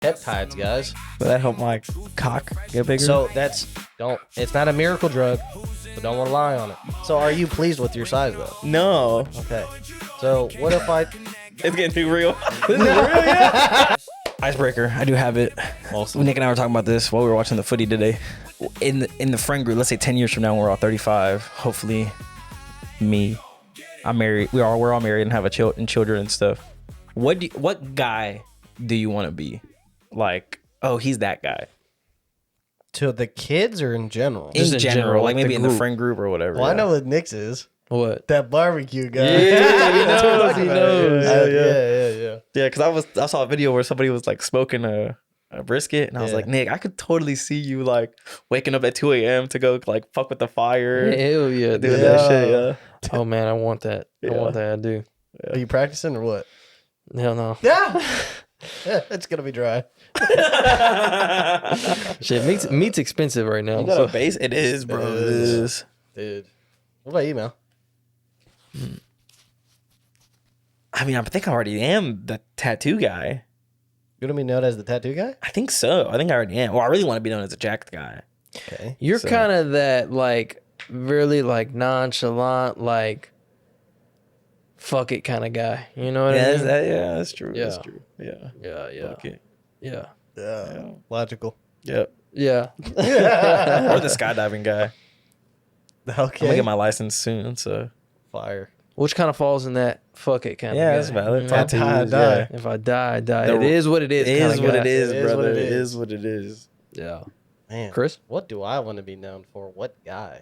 Peptides, guys. Will that help my cock get bigger? So it's not a miracle drug, so don't rely on it. So are you pleased with your size though? no. Okay. So what if I... It's getting too real. This is real, yeah. Icebreaker. I do have it. Awesome. Nick and I were talking about this while we were watching the footy today. In the friend group, let's say 10 years from now, when we're all 35. Hopefully, I'm married. We're all married and have children and stuff. What guy do you want to be? Like, oh, he's that guy. To the kids or in general? In general, like maybe the in the group. friend group or whatever. Well, I know what Nick's is. What? That barbecue guy. Yeah, he knows. He knows. Yeah. Yeah, because I saw a video where somebody was like smoking a brisket, and I was Yeah. like, Nick, I could totally see you like waking up at 2 a.m. to go like fuck with the fire, Hell yeah, doing dude. that shit. Yeah. Oh man, I want that. Yeah. I want that. I do. Are you practicing or what? Hell no. Yeah. It's going to be dry. Shit, meat's expensive right now. You got So a base? It is, bro. It It is. is. Dude. What about you, Mel? I mean, I think I already am the tattoo guy. You want to be known as the tattoo guy? I think so. I think I already am. Well, I really want to be known as a jacked guy. Okay. you're So- kind of that like really like nonchalant like fuck it kind of guy. You know what I mean? That's true. That's Yeah. true. Yeah. Yeah. Fuck it. Yeah. Yeah. Logical. Yep. Yeah. Or the skydiving guy. I'm Okay. gonna get my license soon, so Fire. Which kind of falls in that fuck it kind yeah, of that's guy. valid. You know? Tattoos, Tattoos, die. yeah. If I die, I die. The- It is what it is. It kinda is what guy. it is, It is brother. what it It is. is what it is. Yeah. Man. Chris? What do I want to be known for? What guy?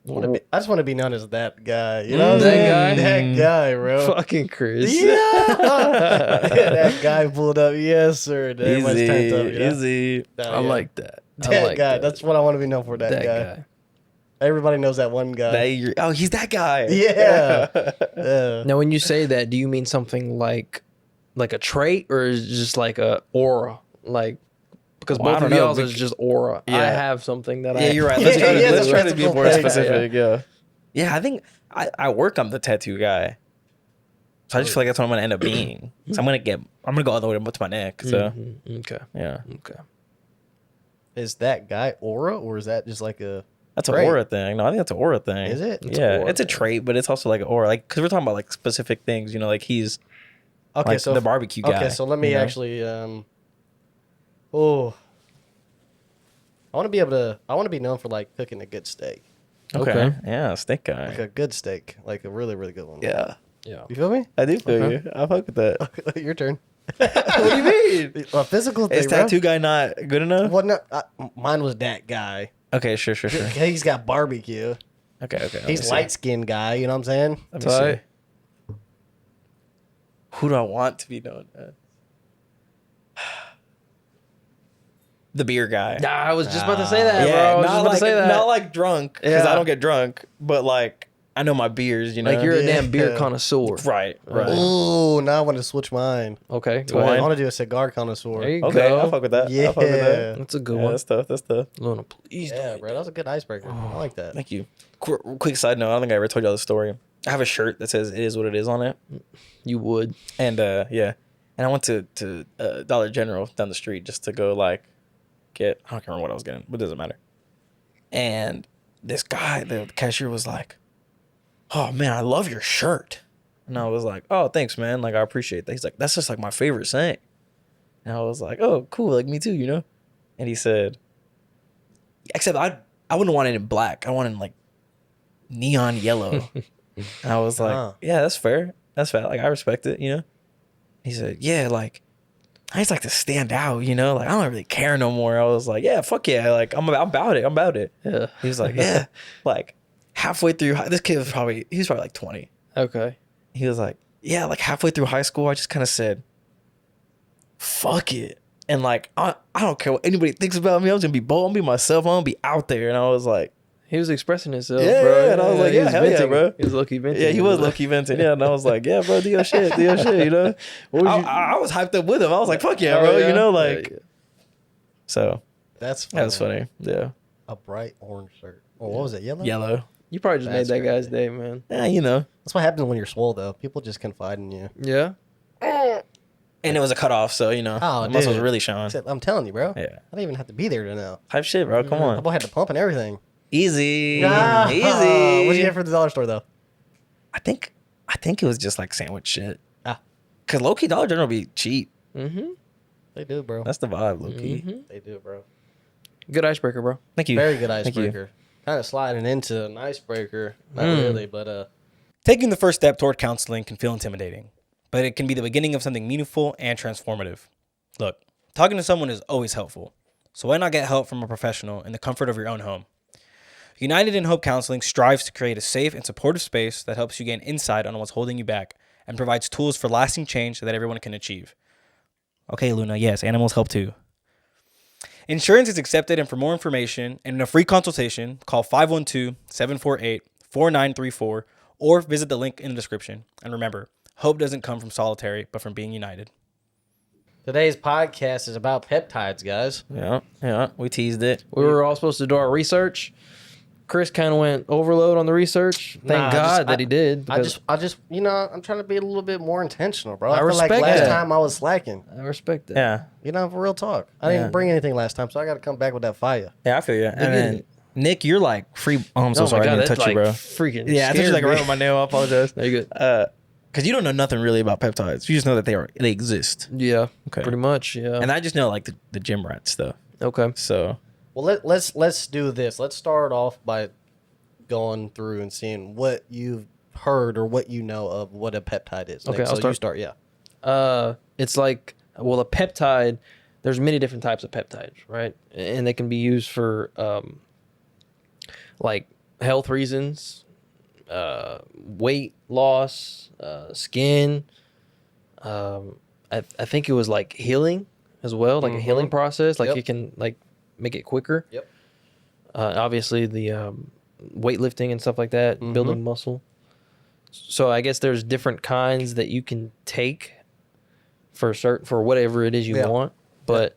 I just want to be known as that guy. You know what I'm That saying? guy? That guy, bro. Fucking Chris. Yeah. That guy pulled up. Yes, sir. Everybody's turned up. You know? Easy. I like that. I that like guy. that. That's what I want to be known for. That, that guy. guy. Everybody knows that one guy. Oh, he's that guy. Yeah. Yeah. Now, when you say that, do you mean something like a trait, or is it just like a aura? Like, because Well, I both of don't know, y'all's is just aura. I Yeah. have something that Yeah, I. you're right. Yeah, Let's try to, yeah, let's that's try right. to be That's more the whole thing. specific. Yeah. Yeah, I think I work on the tattoo guy. So I just feel like that's what I'm gonna end up being. So I'm gonna go all the way to my neck. So Mhm. Okay. yeah, Okay. Is that guy aura, or is that just like a? that's an Trait. aura thing. No, I think that's an aura thing. Is it? It's Yeah, aura it's a thing. trait, but it's also like an aura. Like, because we're talking about like specific things. You know, like he's Okay, like so the barbecue guy. Okay, so let me you know? actually. I want to be able to. I want to be known for like cooking a good steak, Okay. Okay. Yeah, steak guy. like a good steak, like a really really good one. Yeah, Yeah. You feel me? I do feel Okay. you. I fuck with that. Your turn. What do you mean? A physical thing, Is bro. tattoo guy not good enough? Well, no, mine was that guy. Okay, sure. He's got barbecue. Okay. Let me He's see. light skinned guy. You know what I'm saying? Let me Tight. see. Who do I want to be known as? The beer guy. Nah, I was just about to say that, bro. Yeah, I was not just about like to say that. not like drunk because Yeah. I don't get drunk, but like I know my beers. You know, Like you're a damn beer Yeah. connoisseur. right. Ooh, now I want to switch mine. Okay. To Go I ahead. want to do a cigar connoisseur. There you Okay, go. I'll fuck with that. Yeah. I'll fuck with that. That's a good Yeah, one. that's tough. That's tough. Luna, please. Yeah, don't. bro, that was a good icebreaker. I like that. Thank you. Quick side note. I don't think I ever told y'all the story. I have a shirt that says "It is what it is" on it, You would. and yeah, and I went to Dollar General down the street just to go like get. I don't remember what I was getting, but it doesn't matter. And this guy, the cashier, was like, "Oh man, I love your shirt," and I was like, "Oh, thanks, man. Like I appreciate that." He's like, "That's just like my favorite thing," and I was like, "Oh, cool. Like me too, you know." And he said, "Except I wouldn't want it in black. I want it in like neon yellow." And I was like, Huh. "Yeah, that's fair. That's fair. Like I respect it, you know." He said, "Yeah, like I just like to stand out, you know. Like I don't really care no more." I was like, "Yeah, fuck yeah. Like I'm about it. I'm about it." Yeah. He was like, "Yeah." Like halfway through, this kid was probably like 20. Okay. He was like, "Yeah, like halfway through high school, I just kind of said, fuck it." And like I don't care what anybody thinks about me. I was gonna be bold. I'm gonna be myself. I'm gonna be out there. And I was like, He was expressing himself, Yeah, bro. yeah, and I was like, he yeah, hell yeah, venting. bro. He was low-key venting. yeah, he was low-key venting. Yeah, and I was like, yeah, bro, do your shit, you know. What would you- I was hyped up with him. I was like, fuck yeah, Oh, bro, yeah? you know, Yeah, like. yeah. So That's funny. that was funny. Yeah, A bright orange shirt. Oh, what was it? Yellow? yellow. You probably just That's made that guy's crazy. day, man. Yeah, you know. That's what happens when you're swole, though. People just confide in you. Yeah. And And it was a cutoff, so you know, Oh, the muscle was dude. really showing. Except I'm telling you, bro. Yeah. I didn't even have to be there to know. Type shit, bro. Come My on. boy had the pump and everything. Easy. Ah, Easy. What'd you get from the dollar store though? I think it was just like sandwich shit. Ah, Cause low key Dollar General be cheap. Mm-hmm. they do, bro. That's the vibe, low key. Mm-hmm. They do, bro. Good icebreaker, bro. Thank you. Very good Thank you. icebreaker. Kind of sliding into an icebreaker. Not really, but Taking the first step toward counseling can feel intimidating, but it can be the beginning of something meaningful and transformative. Look, talking to someone is always helpful, so why not get help from a professional in the comfort of your own home? United in Hope Counseling strives to create a safe and supportive space that helps you gain insight on what's holding you back and provides tools for lasting change that everyone can achieve. Okay, Luna, yes, animals help too. Insurance is accepted, and for more information and a free consultation, call 512-748-4934 or visit the link in the description. And remember, hope doesn't come from solitary, but from being united. today's podcast is about peptides, guys. Yeah, we teased it. We were all supposed to do our research. Chris kind of went overload on the research. Thank Nah, God that he did. I because just, I'm trying to be a little bit more intentional, bro. I I feel like respect last that. time I was slacking. I respect that. Yeah, For real talk. I didn't bring anything last time, so I got to come back with that fire. I feel you. And then, Nick, you're like free. Oh, I'm so Oh my sorry, God, I didn't that's touch you, bro. freaking Yeah, I touched you like scared right me. on my nail. I apologize. No, you're good. Because you don't know nothing really about peptides. You just know that they exist. Yeah, Okay. pretty much. Yeah. And I just know like the gym rat stuff. Okay. So Well, let's do this. Let's start off by going through and seeing what you've heard or what you know of what a peptide is. Okay, Nick, I'll so start. you start. Yeah. It's like, well, a peptide, there's many different types of peptides, right? And they can be used for like health reasons, weight loss, skin. I think it was like healing as well, like a healing process. Like Yep. it can like make it quicker. Yep. Obviously the weightlifting and stuff like that, building muscle. So I guess there's different kinds that you can take for whatever it is you Yeah. want. But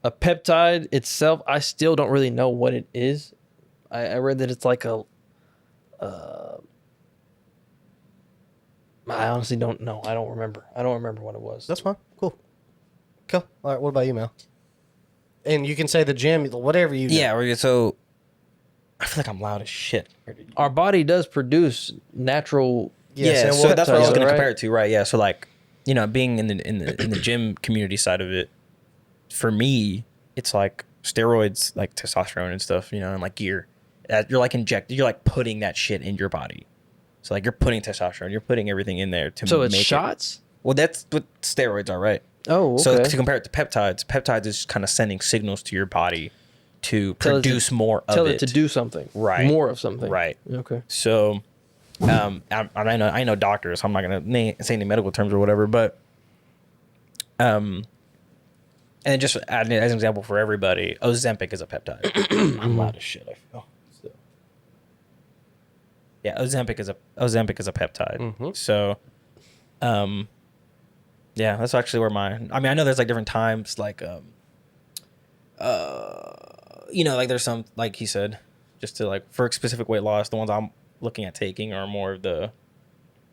a peptide itself, I still don't really know what it is. I read that it's like I honestly don't know. I don't remember what it was. That's fine. Cool. All right. What about you, Mel? And you can say the gym, whatever you. yeah, so I feel like I'm loud as shit. Our body does produce natural. Yeah, and so what that's what I was peptides, gonna right? compare it to, right? Yeah, so like, being in the gym community side of it, for me, it's like steroids, like testosterone and stuff, and like gear. You're like you're like putting that shit in your body. So like you're putting testosterone, you're putting everything in there to So make it's shots. Well, that's what steroids are, right? Oh, okay. So to compare it to peptides is kind of sending signals to your body to Tell it to- produce more of Tell it. it to do something. Right. More of something. Right. Okay. So, I know doctors. So I'm not gonna say any medical terms or whatever, but, and just as an example for everybody, Ozempic is a peptide. I'm loud as shit. I feel. So. Yeah, Ozempic is a peptide. So, yeah, that's actually where I know there's like different times, like, like there's some, like he said, just to like for specific weight loss, the ones I'm looking at taking are more of the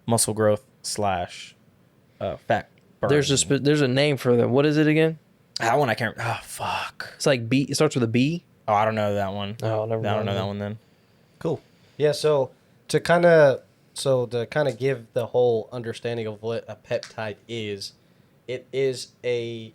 muscle growth / fat burn. There's a name for them. What is it again? That one I can't. Oh fuck. It's like B. It starts with a B. Oh, I don't know that one. Oh, never mind. I don't know that one then. Cool. Yeah. So to kind of give the whole understanding of what a peptide is, it is a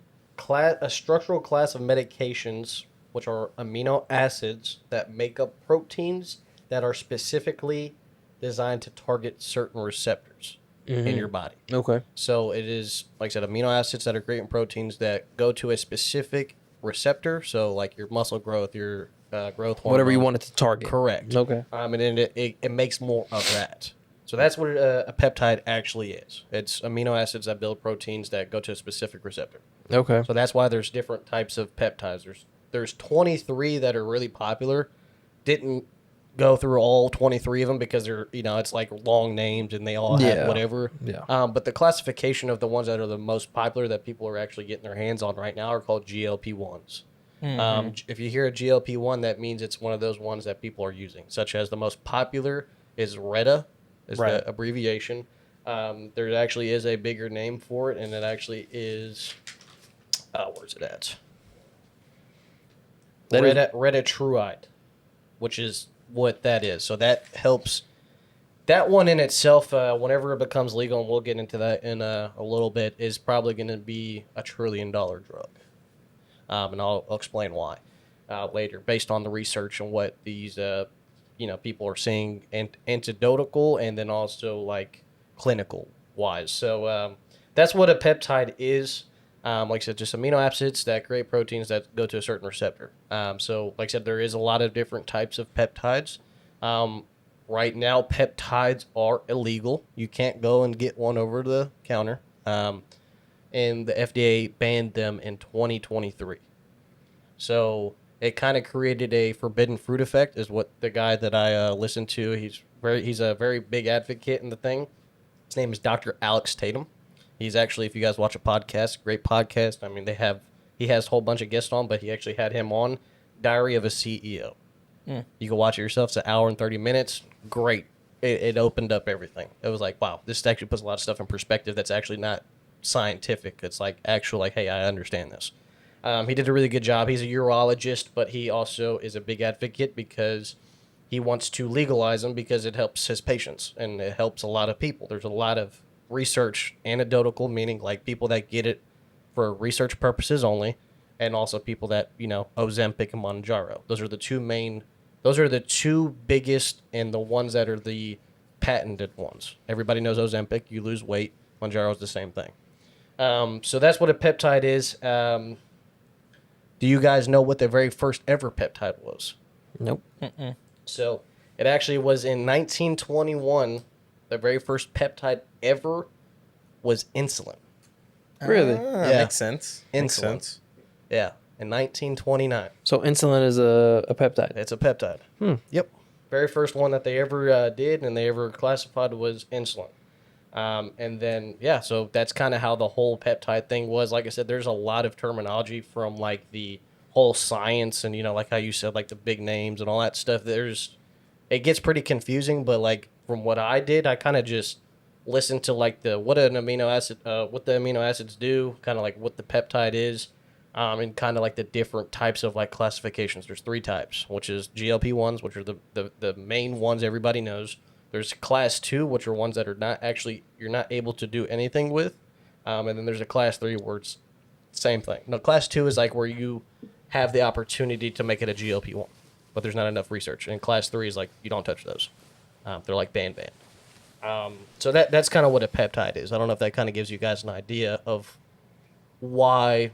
structural class of medications which are amino acids that make up proteins that are specifically designed to target certain receptors in your body. Okay. So it is, like I said, amino acids that are creating proteins that go to a specific receptor. So like your muscle growth, your growth hormone. Whatever you want it to target. Correct. Okay. And then it makes more of that. So that's what a peptide actually is. It's amino acids that build proteins that go to a specific receptor. Okay. So that's why there's different types of peptides. There's 23 that are really popular. Didn't go through all 23 of them because they're, it's like long names and they all have Yeah. whatever. Yeah. But the classification of the ones that are the most popular that people are actually getting their hands on right now are called GLP-1s. If you hear a GLP-1, that means it's one of those ones that people are using, such as the most popular is RETA, is Right. the abbreviation. There actually is a bigger name for it, and it actually is. Where's it at? Retatrutide, which is what that is. So that helps. That one in itself, whenever it becomes legal, and we'll get into that in a little bit, is probably going to be $1 trillion drug. And I'll explain why later, based on the research and what these people are seeing, anecdotal and then also like clinical wise. So that's what a peptide is. Like I said, just amino acids that create proteins that go to a certain receptor. So, like I said, there is a lot of different types of peptides. Right now, peptides are illegal. You can't go and get one over the counter. And the FDA banned them in 2023. So it kind of created a forbidden fruit effect, is what the guy that I listened to. He's a very big advocate in the thing. His name is Dr. Alex Tatum. He's actually, if you guys watch a podcast, great podcast. I mean, he has a whole bunch of guests on, but he actually had him on Diary of a CEO. You can watch it yourself. It's an hour and 30 minutes. Great. It opened up everything. It was like, wow, this actually puts a lot of stuff in perspective that's actually not scientific. It's like actual, like, hey, I understand this. He did a really good job. He's a urologist, but he also is a big advocate because he wants to legalize them because it helps his patients and it helps a lot of people. There's a lot of research, anecdotal, meaning like people that get it for research purposes only, and also people that, Ozempic and Mounjaro. Those are the two biggest and the ones that are the patented ones. Everybody knows Ozempic. You lose weight. Mounjaro is the same thing. So that's what a peptide is. Do you guys know what the very first ever peptide was? Nope. So it actually was in 1921. The very first peptide ever was insulin. Really? Yeah. Makes sense. Makes Insulin. sense. Yeah, in 1929. So insulin is a peptide. It's a peptide. Yep. Very first one that they ever did and they ever classified was insulin. And then, so that's kind of how the whole peptide thing was. Like I said, there's a lot of terminology from like the whole science and, like how you said, like the big names and all that stuff. It gets pretty confusing, but like from what I did, I kind of just listened to like what the amino acids do, kind of like what the peptide is, and kind of like the different types of like classifications. There's 3 types, which is GLP-1s, which are the main ones everybody knows. There's class 2, which are ones that are not actually, you're not able to do anything with. And then there's a class 3 where it's same thing. No, class 2 is like where you have the opportunity to make it a GLP-1, but there's not enough research. And class 3 is like, you don't touch those. They're like banned. So that's kind of what a peptide is. I don't know if that kind of gives you guys an idea of why.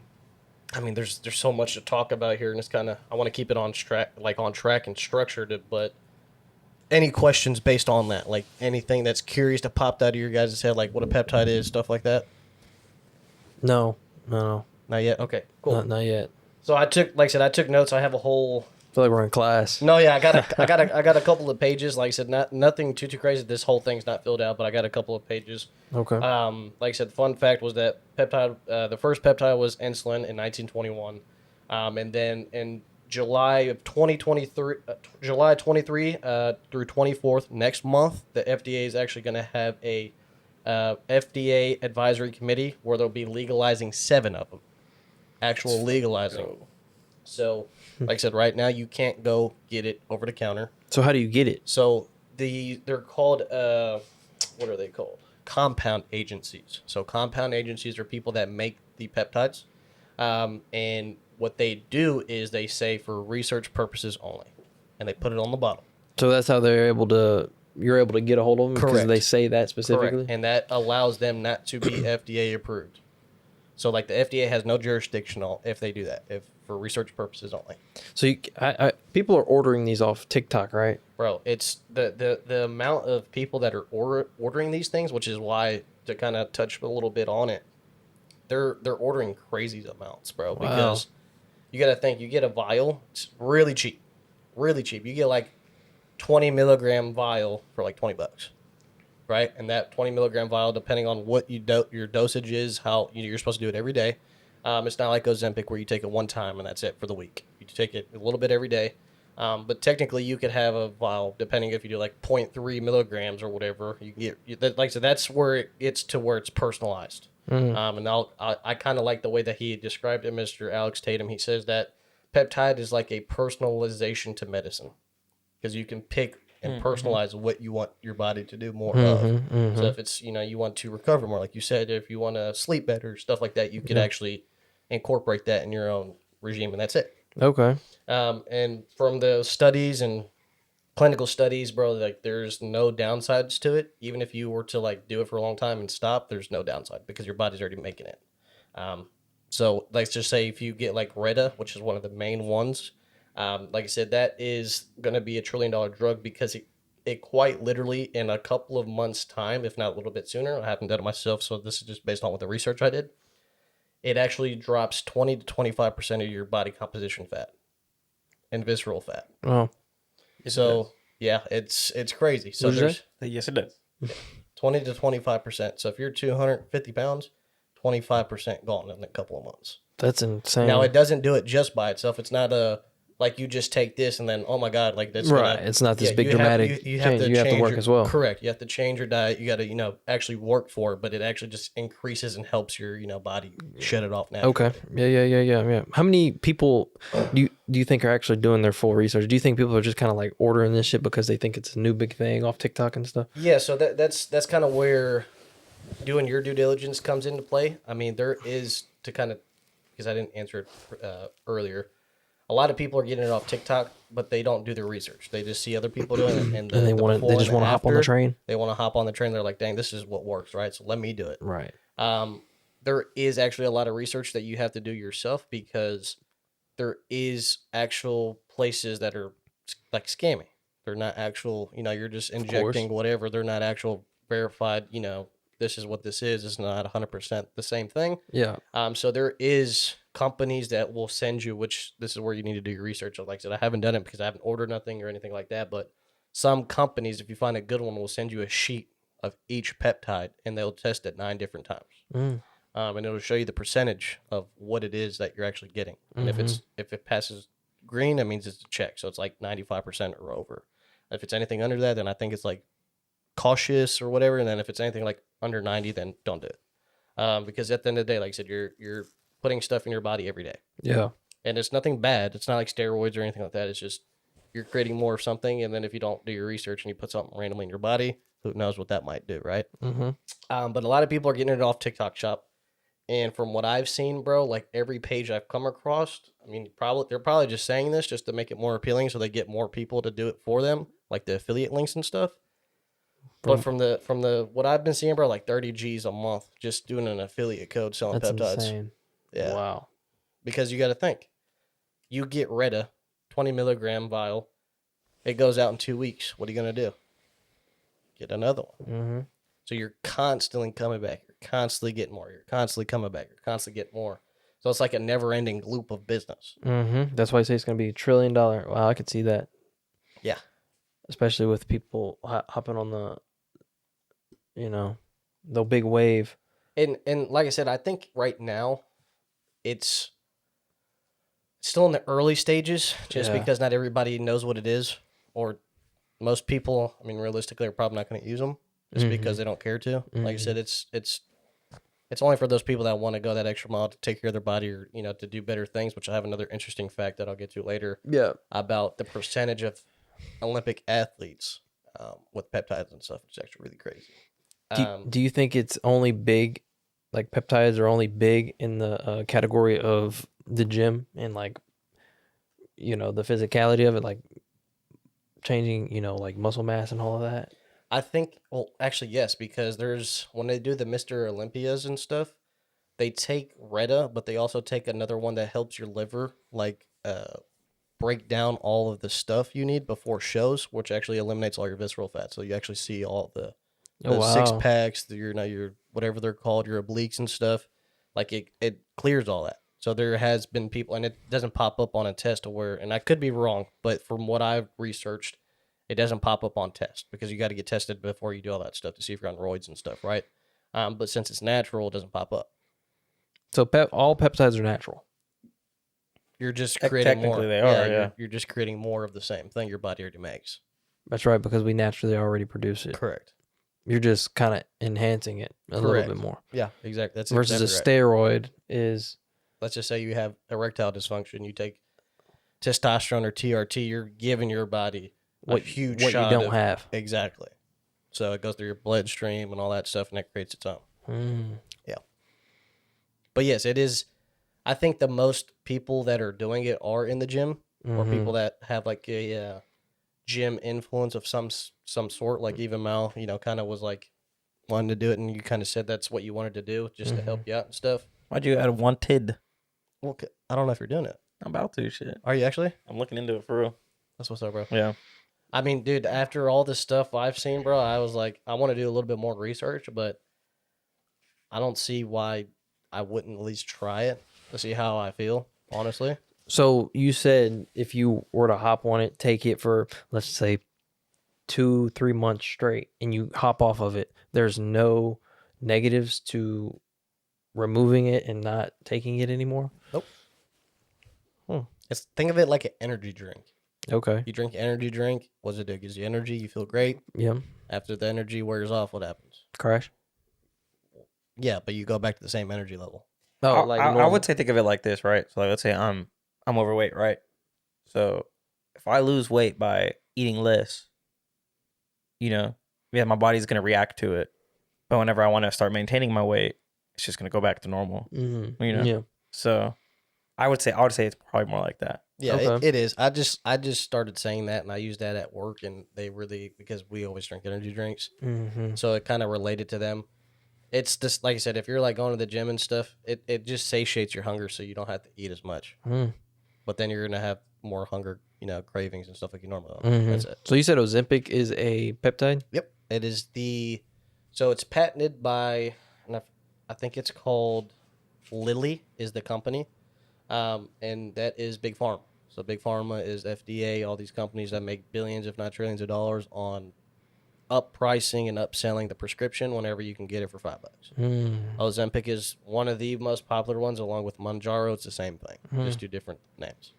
I mean, there's so much to talk about here, and it's kind of, I want to keep it on track and structured, but any questions based on that? Like anything that's curious that popped out of your guys' head, like what a peptide is, stuff like that? No. Not yet? Okay, cool. Not yet. So I took notes. I have a whole... I feel like we're in class. No, yeah, I got a couple of pages. Like I said, nothing too crazy. This whole thing's not filled out, but I got a couple of pages. Okay. Like I said, the fun fact was that the first peptide was insulin in 1921, and then in July of 2023, July 23 through 24th next month, the FDA is actually going to have a FDA advisory committee where they'll be legalizing 7 of them, actual legalizing. So, like I said, right now you can't go get it over the counter. So how do you get it? So they're called what are they called? Compound agencies. So compound agencies are people that make the peptides, and what they do is they say for research purposes only, and they put it on the bottle. So that's how you're able to get a hold of them because Correct. they say that specifically. Correct. And that allows them not to be FDA approved. So like the FDA has no jurisdiction if they do that, if for research purposes only. So people are ordering these off TikTok, right? Bro, it's the amount of people that are ordering these things, which is why, to kind of touch a little bit on it, they're ordering crazy amounts, bro. Because you got to think, you get a vial, it's really cheap. Really cheap. You get like 20 milligram vial for like $20, right? And that 20 milligram vial, depending on what your dosage is, how you're supposed to do it every day. It's not like Ozempic where you take it one time and that's it for the week. You take it a little bit every day. But technically, you could have a vial, depending if you do like 0.3 milligrams or whatever. You can like I said, that's where it gets to where it's personalized. And I kind of like the way that he described it, Mr. Alex Tatum. He says that peptide is like a personalization to medicine because you can pick and personalize what you want your body to do more of. So if it's you want to recover more, like you said, if you want to sleep better, stuff like that, you could actually incorporate that in your own regime, and that's it. Okay. And from the studies and clinical studies, bro, like there's no downsides to it. Even if you were to like do it for a long time and stop, there's no downside because your body's already making it. So let's just say if you get like Retta, which is one of the main ones, like I said, that is going to be $1 trillion drug because it quite literally in a couple of months' time, if not a little bit sooner, I haven't done it myself, so this is just based on what the research I did. It actually drops 20 to 25% of your body composition fat and visceral fat. Oh. So yeah, it's crazy. So What did you there's say? Yes, it does. 20 to 25%. So if you're 250 pounds, 25% gone in a couple of months. That's insane. Now it doesn't do it just by itself. It's not a like you just take this and then oh my god, like that's right. It's not this big dramatic you change. You have to change work as well. Correct. You have to change your diet. You got to actually work for it, but it actually just increases and helps your body shed it off naturally. Okay. Yeah. How many people do you think are actually doing their full research? Do you think people are just kind of like ordering this shit because they think it's a new big thing off TikTok and stuff? Yeah. So that's kind of where doing your due diligence comes into play. I mean, there is to kind of because I didn't answer it earlier. A lot of people are getting it off TikTok, but they don't do their research. They just see other people doing it, and They just want to hop on the train. They want to hop on the train. They're like, "Dang, this is what works, right? So let me do it." Right. There is actually a lot of research that you have to do yourself because there is actual places that are like scamming. They're not actual. You're just injecting whatever. They're not actual verified. This is what this is. It's not 100% the same thing. Yeah. So there is companies that will send you, which this is where you need to do your research. Like I said, I haven't done it because I haven't ordered nothing or anything like that. But some companies, if you find a good one, will send you a sheet of each peptide, and they'll test it 9 different times. And it'll show you the percentage of what it is that you're actually getting. And if it passes green, that means it's a check. So it's like 95% or over. If it's anything under that, then I think it's like cautious or whatever. And then if it's anything like under 90, then don't do it. Because at the end of the day, like I said, you're putting stuff in your body every day. Yeah. And it's nothing bad. It's not like steroids or anything like that. It's just you're creating more of something. And then if you don't do your research and you put something randomly in your body, who knows what that might do, right? But a lot of people are getting it off TikTok Shop. And from what I've seen, bro, like every page I've come across, I mean, they're probably just saying this just to make it more appealing so they get more people to do it for them, like the affiliate links and stuff. But from the what I've been seeing, bro, like 30 G's a month just doing an affiliate code selling That's peptides. insane. Yeah. Wow. Because you got to think, you get Retta, 20 milligram vial, it goes out in 2 weeks. What are you gonna do? Get another one. So you're constantly coming back. You're constantly getting more. You're constantly coming back. You're constantly getting more. So it's like a never-ending loop of business. That's why I say it's going to be $1 trillion. Wow, I could see that. Yeah. Especially with people hopping on the big wave. And like I said, I think right now it's still in the early stages just because not everybody knows what it is. Or most people, I mean, realistically, are probably not going to use them. Just because they don't care to. Like I said, it's only for those people that want to go that extra mile to take care of their body or, to do better things, which I have another interesting fact that I'll get to later. Yeah. About the percentage of Olympic athletes with peptides and stuff, which is actually really crazy. Do you think it's only big, like peptides are only big in the category of the gym and like, the physicality of it, like changing, like muscle mass and all of that? I think, well, actually, yes, because when they do the Mr. Olympias and stuff, they take Retta, but they also take another one that helps your liver, like, break down all of the stuff you need before shows, which actually eliminates all your visceral fat. So you actually see all the six packs, your whatever they're called, your obliques and stuff. Like, it clears all that. So there has been people, and it doesn't pop up on a test and I could be wrong, but from what I've researched, it doesn't pop up on test because you got to get tested before you do all that stuff to see if you're on roids and stuff, right? But since it's natural, it doesn't pop up. So all peptides are natural. you're just creating more. Technically they are, yeah. You're just creating more of the same thing your body already makes. That's right, because we naturally already produce it. Correct. You're just kind of enhancing it a little bit more. Yeah, exactly. That's versus exactly a right. steroid is. Let's just say you have erectile dysfunction. You take testosterone or TRT. You're giving your body a huge what shot you don't of, have. Exactly. So it goes through your bloodstream and all that stuff, and it creates its own. Yeah. But yes, it is. I think the most people that are doing it are in the gym, or people that have like a gym influence of some sort. Like even Mal, kind of was like wanting to do it, and you kind of said that's what you wanted to do, just to help you out and stuff. Why'd you add wanted? Well, I don't know if you're doing it. I'm about to, shit. Are you actually? I'm looking into it for real. That's what's up, bro. Yeah. I mean, dude, after all this stuff I've seen, bro, I was like, I want to do a little bit more research, but I don't see why I wouldn't at least try it to see how I feel, honestly. So you said if you were to hop on it, take it for, let's say, 2-3 months straight, and you hop off of it, there's no negatives to removing it and not taking it anymore? Nope. Think of it like an energy drink. Okay. You drink an energy drink. What does it do? It gives you energy. You feel great. Yeah. After the energy wears off, what happens? Crash. Yeah, but you go back to the same energy level. Oh, I would say think of it like this, right? So like, let's say I'm overweight, right? So if I lose weight by eating less, my body's gonna react to it. But whenever I want to start maintaining my weight, it's just gonna go back to normal. Yeah. So I would say it's probably more like that. Yeah, Okay. it is. I just started saying that, and I use that at work, and they really, because we always drink energy drinks, so it kind of related to them. It's just like I said, if you're like going to the gym and stuff, it just satiates your hunger, so you don't have to eat as much. But then you're gonna have more hunger, cravings and stuff like you normally would. That's it. So you said Ozempic is a peptide? Yep, it is so it's patented by, and I think it's called Lilly is the company, and that is Big Pharma. So Big Pharma is FDA, all these companies that make billions, if not trillions of dollars on up pricing and upselling the prescription whenever you can get it for $5. Ozempic is one of the most popular ones, along with Mounjaro. It's the same thing, just two different names.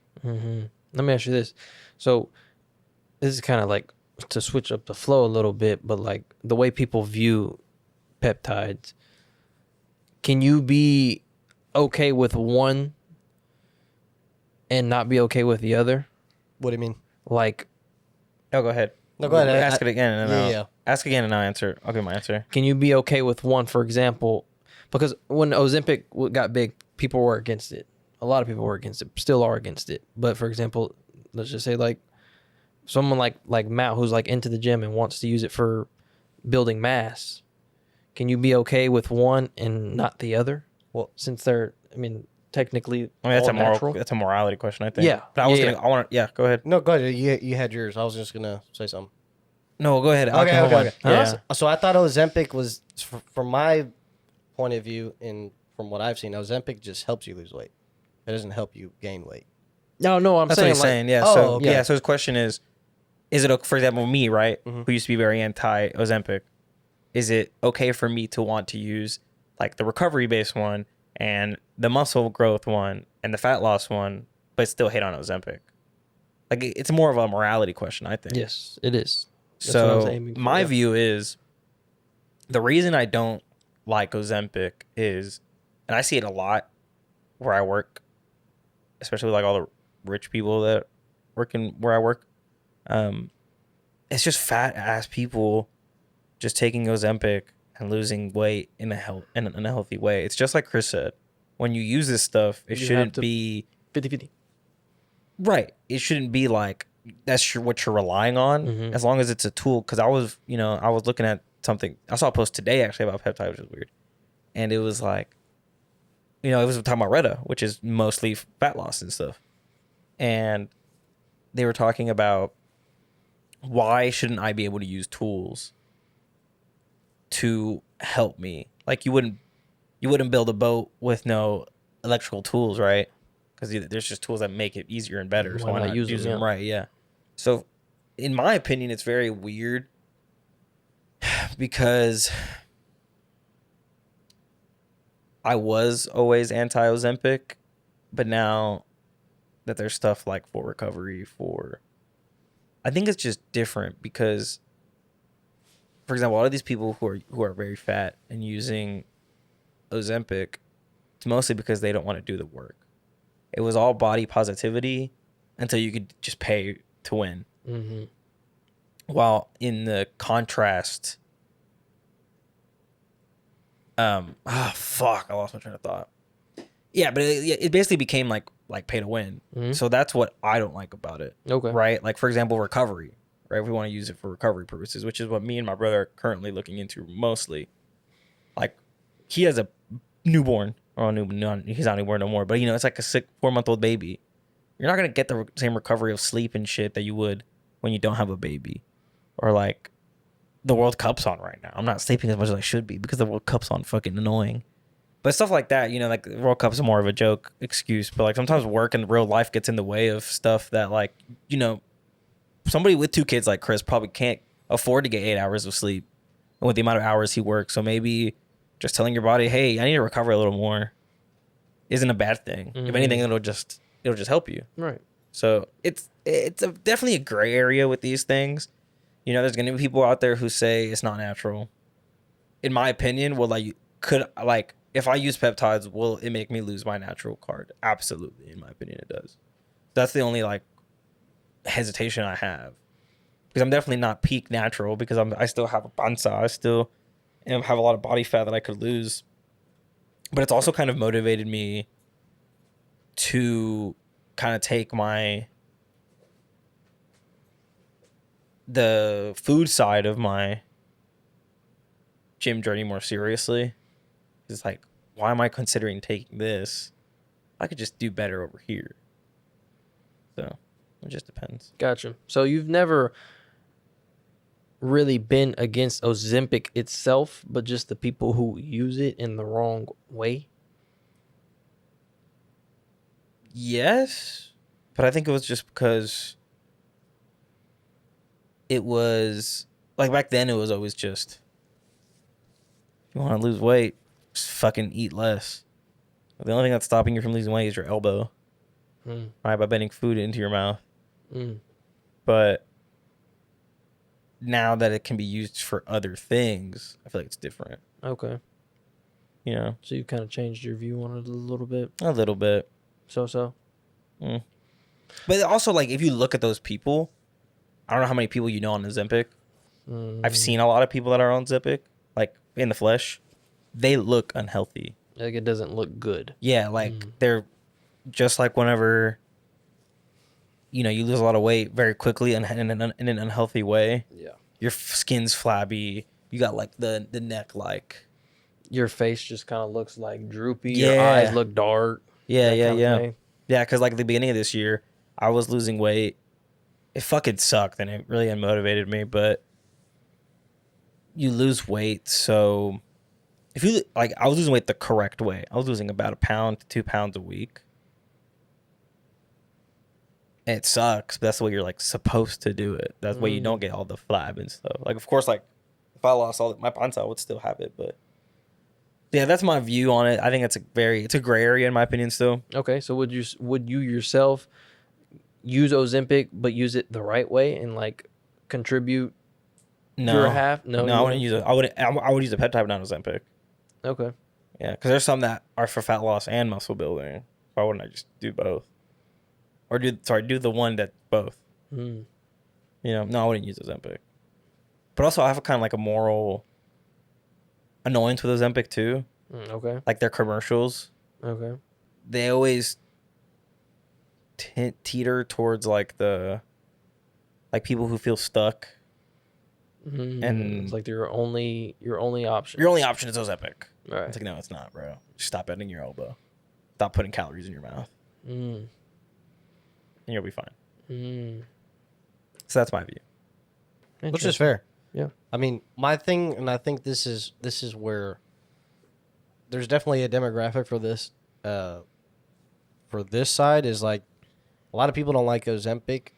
Let me ask you this. So this is kind of like to switch up the flow a little bit, but like the way people view peptides, can you be okay with one and not be okay with the other? What do you mean? Like, Oh, go ahead. No, go ahead. Ask it again, and Yeah. ask again, and I'll answer. I'll give my answer. can you be okay with one, for example? Because when Ozempic got big, people were against it. A lot of people were against it, still are against it. But for example, let's just say like someone like Matt, who's like into the gym and wants to use it for building mass. Can you be okay with one and not the other? Well, since they're, technically, That's all a moral. natural. That's a morality question, I think. Yeah. But I was Yeah, gonna. I want to. Yeah. Go ahead. no, go ahead. You had yours. I was just gonna say something. No, go ahead. Okay. hold on. Yeah. So I thought Ozempic was, from my point of view, and from what I've seen, Ozempic just helps you lose weight. It doesn't help you gain weight. No, I'm That's what saying he's saying. Yeah. oh, So okay. yeah. So his question is it, for example, me, right, who used to be very anti Ozempic, is it okay for me to want to use like the recovery based one and the muscle growth one and the fat loss one, but still hate on Ozempic? Like it's more of a morality question, I think. Yes, it is. That's what I was So aiming for, my yeah. view is the reason I don't like Ozempic is, and I see it a lot where I work, especially with like all the rich people that work in where I work. It's just fat ass people just taking Ozempic and losing weight in a healthy way. It's just like Chris said. When you use this stuff, it You shouldn't have to- be 50-50. right. It shouldn't be like that's what you're relying on, as long as it's a tool. Because I was looking at something. I saw a post today actually about peptide, which is weird, and it was like, it was talking about Retta, which is mostly fat loss and stuff, and they were talking about why shouldn't I be able to use tools to help me? Like you wouldn't build a boat with no electrical tools, right? Because there's just tools that make it easier and better. So Why why not not use use them, them? yeah. Right, yeah. So in my opinion, it's very weird because I was always anti-Ozempic, but now that there's stuff like for recovery for. I think it's just different because, for example, a lot of these people who are very fat and using Ozempic, it's mostly because they don't want to do the work. It was all body positivity until you could just pay to win. Mm-hmm. While in the contrast, fuck, I lost my train of thought. Yeah, but it basically became like pay to win. Mm-hmm. So that's what I don't like about it. Okay. Right? Like, for example, recovery. Right? We want to use it for recovery purposes, which is what me and my brother are currently looking into mostly. Like, he has a newborn. Oh, he's not newborn no more. But, it's like a sick 4-month-old baby. You're not going to get the same recovery of sleep and shit that you would when you don't have a baby. Or, like, the World Cup's on right now. I'm not sleeping as much as I should be because the World Cup's on fucking annoying. But stuff like that, like the World Cup's more of a joke excuse. But like sometimes work and real life gets in the way of stuff that like, somebody with 2 kids like Chris probably can't afford to get 8 hours of sleep with the amount of hours he works. So maybe just telling your body, hey, I need to recover a little more isn't a bad thing. Mm-hmm. If anything, it'll just help you. Right. So it's definitely a gray area with these things. There's going to be people out there who say it's not natural. In my opinion, if I use peptides, will it make me lose my natural card? Absolutely. In my opinion, it does. That's the only hesitation I have. Because I'm definitely not peak natural because I still have a panza. I still have a lot of body fat that I could lose. But it's also kind of motivated me to kind of take the food side of my gym journey more seriously. It's like, why am I considering taking this? I could just do better over here. So it just depends. Gotcha. So you've never really been against Ozempic itself, but just the people who use it in the wrong way? Yes, but I think it was just because it was like back then it was always just, if you want to lose weight, just fucking eat less. The only thing that's stopping you from losing weight is your elbow. Right, by bending food into your mouth. But now that it can be used for other things, I feel like it's different. Okay. So you kind of changed your view on it a little bit? A little bit. So? But also, like, if you look at those people, I don't know how many people you know on Ozempic. I've seen a lot of people that are on Ozempic, like, in the flesh. They look unhealthy. Like, it doesn't look good. Yeah, like, they're just like whenever, you lose a lot of weight very quickly in an unhealthy way. Yeah. Your skin's flabby. You got, like, the neck, like... Your face just kind of looks, like, droopy. Yeah. Your eyes look dark. Yeah. Thing. Yeah, because, like, at the beginning of this year, I was losing weight. It fucking sucked, and it really unmotivated me, but you lose weight, so... If you, like, I was losing weight the correct way. I was losing about 1 pound to 2 pounds a week. And it sucks, but that's the way you're, like, supposed to do it. That's the way you don't get all the flab and stuff. Like, of course, like, if I lost all my panza, I would still have it, but... Yeah, that's my view on it. I think it's a gray area in my opinion still. Okay, so would you yourself use Ozempic, but use it the right way and, like, contribute your half? No, I wouldn't use it. I would use a peptide, not Ozempic. Okay. Yeah, because there's some that are for fat loss and muscle building. Why wouldn't I just do both? Or do the one that both. No, I wouldn't use Ozempic. But also, I have kind of like a moral annoyance with Ozempic too. Okay. Like their commercials. Okay. They always teeter towards like people who feel stuck. And it's like your only option. Your only option is Ozempic. Right. It's like, no, it's not, bro. Just stop bending your elbow. Stop putting calories in your mouth. And you'll be fine. So that's my view. Which is fair. Yeah. I mean, my thing, and I think this is where there's definitely a demographic for this side is like a lot of people don't like Ozempic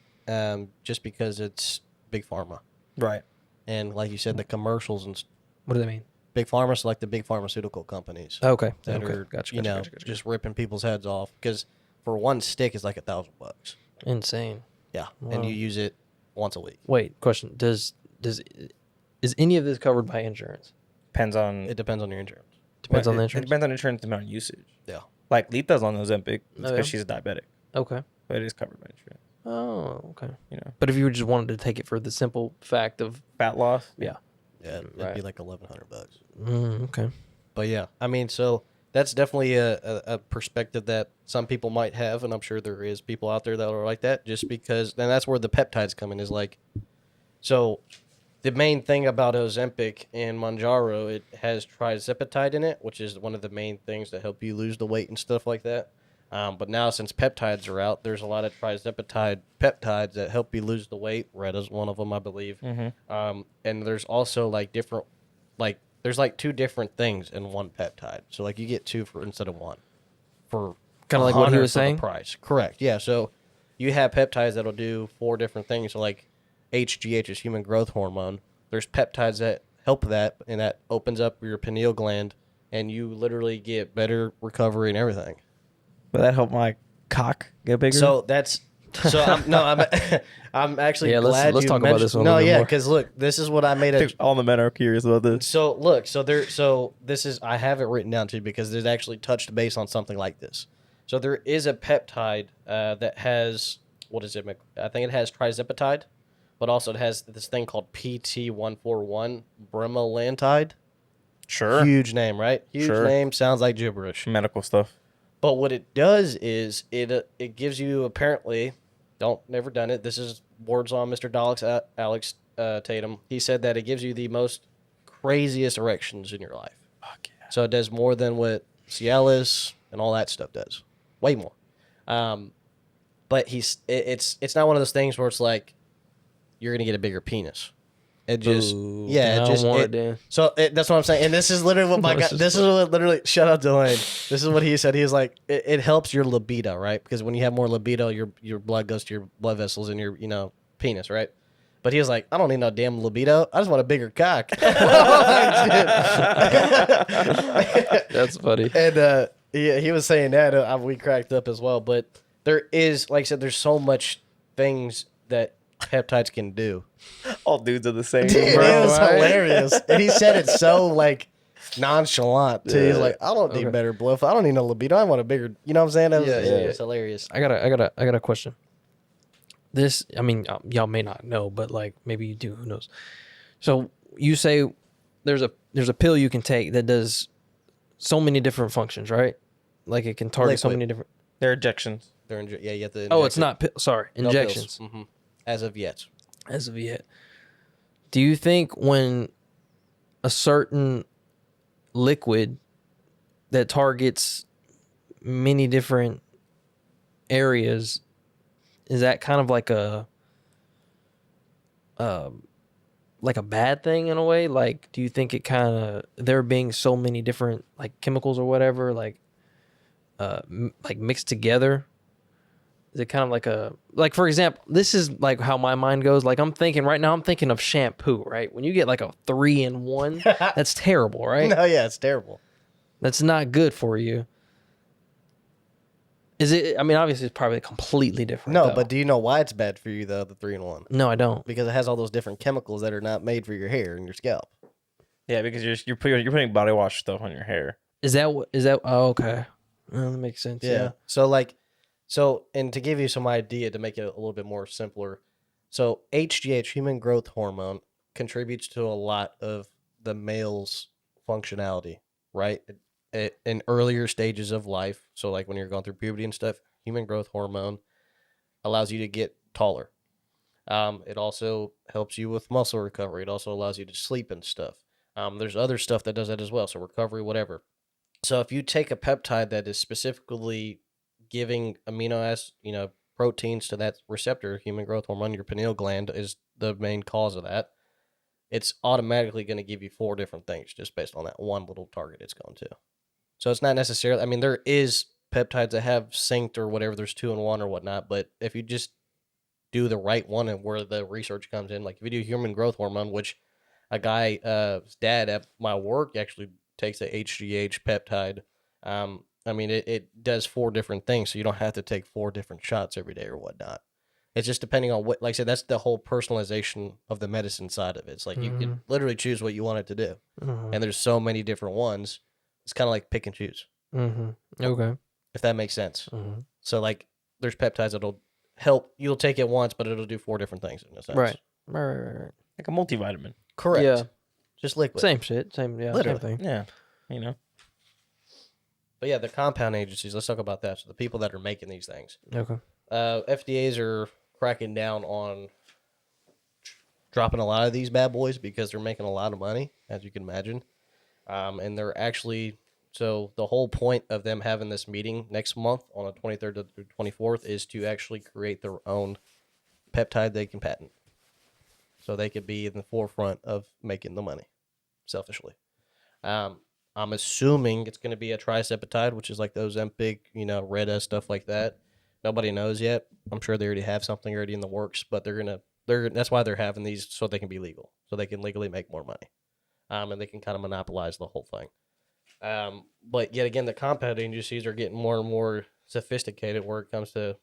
just because it's big pharma. Right. And like you said, the commercials and What do they mean? big pharma, so like the big pharmaceutical companies Okay. that Okay. are Gotcha. just ripping people's heads off. Because for one stick is like $1,000. Insane. Yeah, Wow. and you use it once a week. Wait, question. Is any of this covered by insurance? Depends on It depends on your insurance. Depends on the It insurance. depends on insurance amount of usage. Yeah. Like Letha's on Ozempic because Oh, yeah? she's diabetic, Okay. but it is covered by insurance. Oh, okay. You know, But if you just wanted to take it for the simple fact of fat loss. yeah. Yeah, it'd Right. be like $1,100. Okay. But yeah, I mean, so that's definitely a perspective that some people might have, and I'm sure there is people out there that are like that. Just because, and that's where the peptides come in. Is like, so the main thing about Ozempic and Mounjaro, it has trizepatide in it, which is one of the main things that help you lose the weight and stuff like that. But now since peptides are out, there's a lot of trizepatide peptides that help you lose the weight. Red is one of them, I believe. And there's also like different, like there's like 2 different things in one peptide. So like you get 2 for instead of 1 for Kinda like what he 100 was for the saying? price. Correct. Yeah. So you have peptides that'll do 4 different things. So like HGH is human growth hormone. There's peptides that help that, and that opens up your pineal gland, and you literally get better recovery and everything. But that helped my cock get bigger. So that's I'm I'm actually Yeah, glad let's you talk about this one a No, little bit yeah, more. because look, this is what I made a. all the men are curious about this. So look, so this is I have it written down too because there's actually touched base on something like this. So there is a peptide that has what is it? I think it has trizepatide, but also it has this thing called PT141 bremelantide. Sure. Huge name, right? Huge Sure. name, sounds like gibberish. Medical stuff. But what it does is it gives you apparently, never done it. This is words on Mr. Alex Tatum. He said that it gives you the most craziest erections in your life. Fuck yeah. So it does more than what Cialis and all that stuff does, way more. But it's not one of those things where it's like you're gonna get a bigger penis. It just Ooh, yeah, I it don't just want it, it, Dan. so that's what I'm saying. And this is literally what my guy. This is what literally. Shout out to Lane. This is what he said. He was like, it helps your libido, right? Because when you have more libido, your blood goes to your blood vessels and your penis, right? But he was like, I don't need no damn libido. I just want a bigger cock. That's funny. And he was saying that we cracked up as well. But there is, like I said, there's so much things that peptides can do. All dudes are the same. Dude, it bro, was right? hilarious. And he said it so like nonchalant too. He's like, I don't need Okay. better blood. I don't need no libido. I want a bigger. You know what I'm saying? That was, Yeah, it yeah. was hilarious. I got a question. This, I mean, y'all may not know, but like maybe you do. Who knows? So you say there's a pill you can take that does so many different functions, right? Like it can target so Liquid. many different. They're injections. Yeah, you have to. Oh, inject it's it. not. Sorry, No pills. injections. Mhm. As of yet. As of yet. Do you think when a certain liquid that targets many different areas, is that kind of like a bad thing in a way? Like, do you think it kind of, there being so many different like chemicals or whatever, like like mixed together? Is it kind of like for example, this is like how my mind goes. Like I'm thinking right now, I'm thinking of shampoo, right? When you get like a 3-in-1, that's terrible, right? No, yeah, it's terrible. That's not good for you. Is it? I mean, obviously, it's probably completely different. No, though. but do you know why it's bad for you though? The 3-in-1 no, I don't. because it has all those different chemicals that are not made for your hair and your scalp. Yeah, because you're putting body wash stuff on your hair. Is that what? Is that? Oh, okay. Well, that makes sense. Yeah. So and to give you some idea to make it a little bit more simpler, so HGH, human growth hormone, contributes to a lot of the male's functionality, right? In earlier stages of life, so like when you're going through puberty and stuff, human growth hormone allows you to get taller. It also helps you with muscle recovery. It also allows you to sleep and stuff. There's other stuff that does that as well, so recovery, whatever. So if you take a peptide that is specifically giving amino acid, proteins to that receptor, human growth hormone, your pineal gland is the main cause of that. It's automatically going to give you 4 different things just based on that one little target it's going to. So it's not necessarily, I mean, there is peptides that have synced or whatever, there's 2-in-1 or whatnot, but if you just do the right one and where the research comes in, like if you do human growth hormone, which a guy, his dad at my work actually takes the HGH peptide, I mean, it does 4 different things, so you don't have to take 4 different shots every day or whatnot. It's just depending on what, like I said, that's the whole personalization of the medicine side of it. It's like you can literally choose what you want it to do. And there's so many different ones. It's kind of like pick and choose, Okay. if that makes sense. So, like, there's peptides that'll help. You'll take it once, but it'll do 4 different things in a sense. Right. Right. Like a multivitamin. Correct. Yeah. Just liquid. Same shit. Same. Yeah. Literally. Same thing. Yeah. You know. But yeah, the compound agencies, let's talk about that. So, the people that are making these things. Okay. FDAs are cracking down on dropping a lot of these bad boys because they're making a lot of money, as you can imagine. And they're actually, so the whole point of them having this meeting next month on the 23rd to the 24th is to actually create their own peptide they can patent. So they could be in the forefront of making the money, selfishly. I'm assuming it's going to be a triseptide, which is like those Ozempic, Reda, stuff like that. Nobody knows yet. I'm sure they already have something already in the works, but that's why they're having these, so they can be legal, so they can legally make more money. And they can kind of monopolize the whole thing. But yet again, the compound agencies are getting more and more sophisticated where it comes to,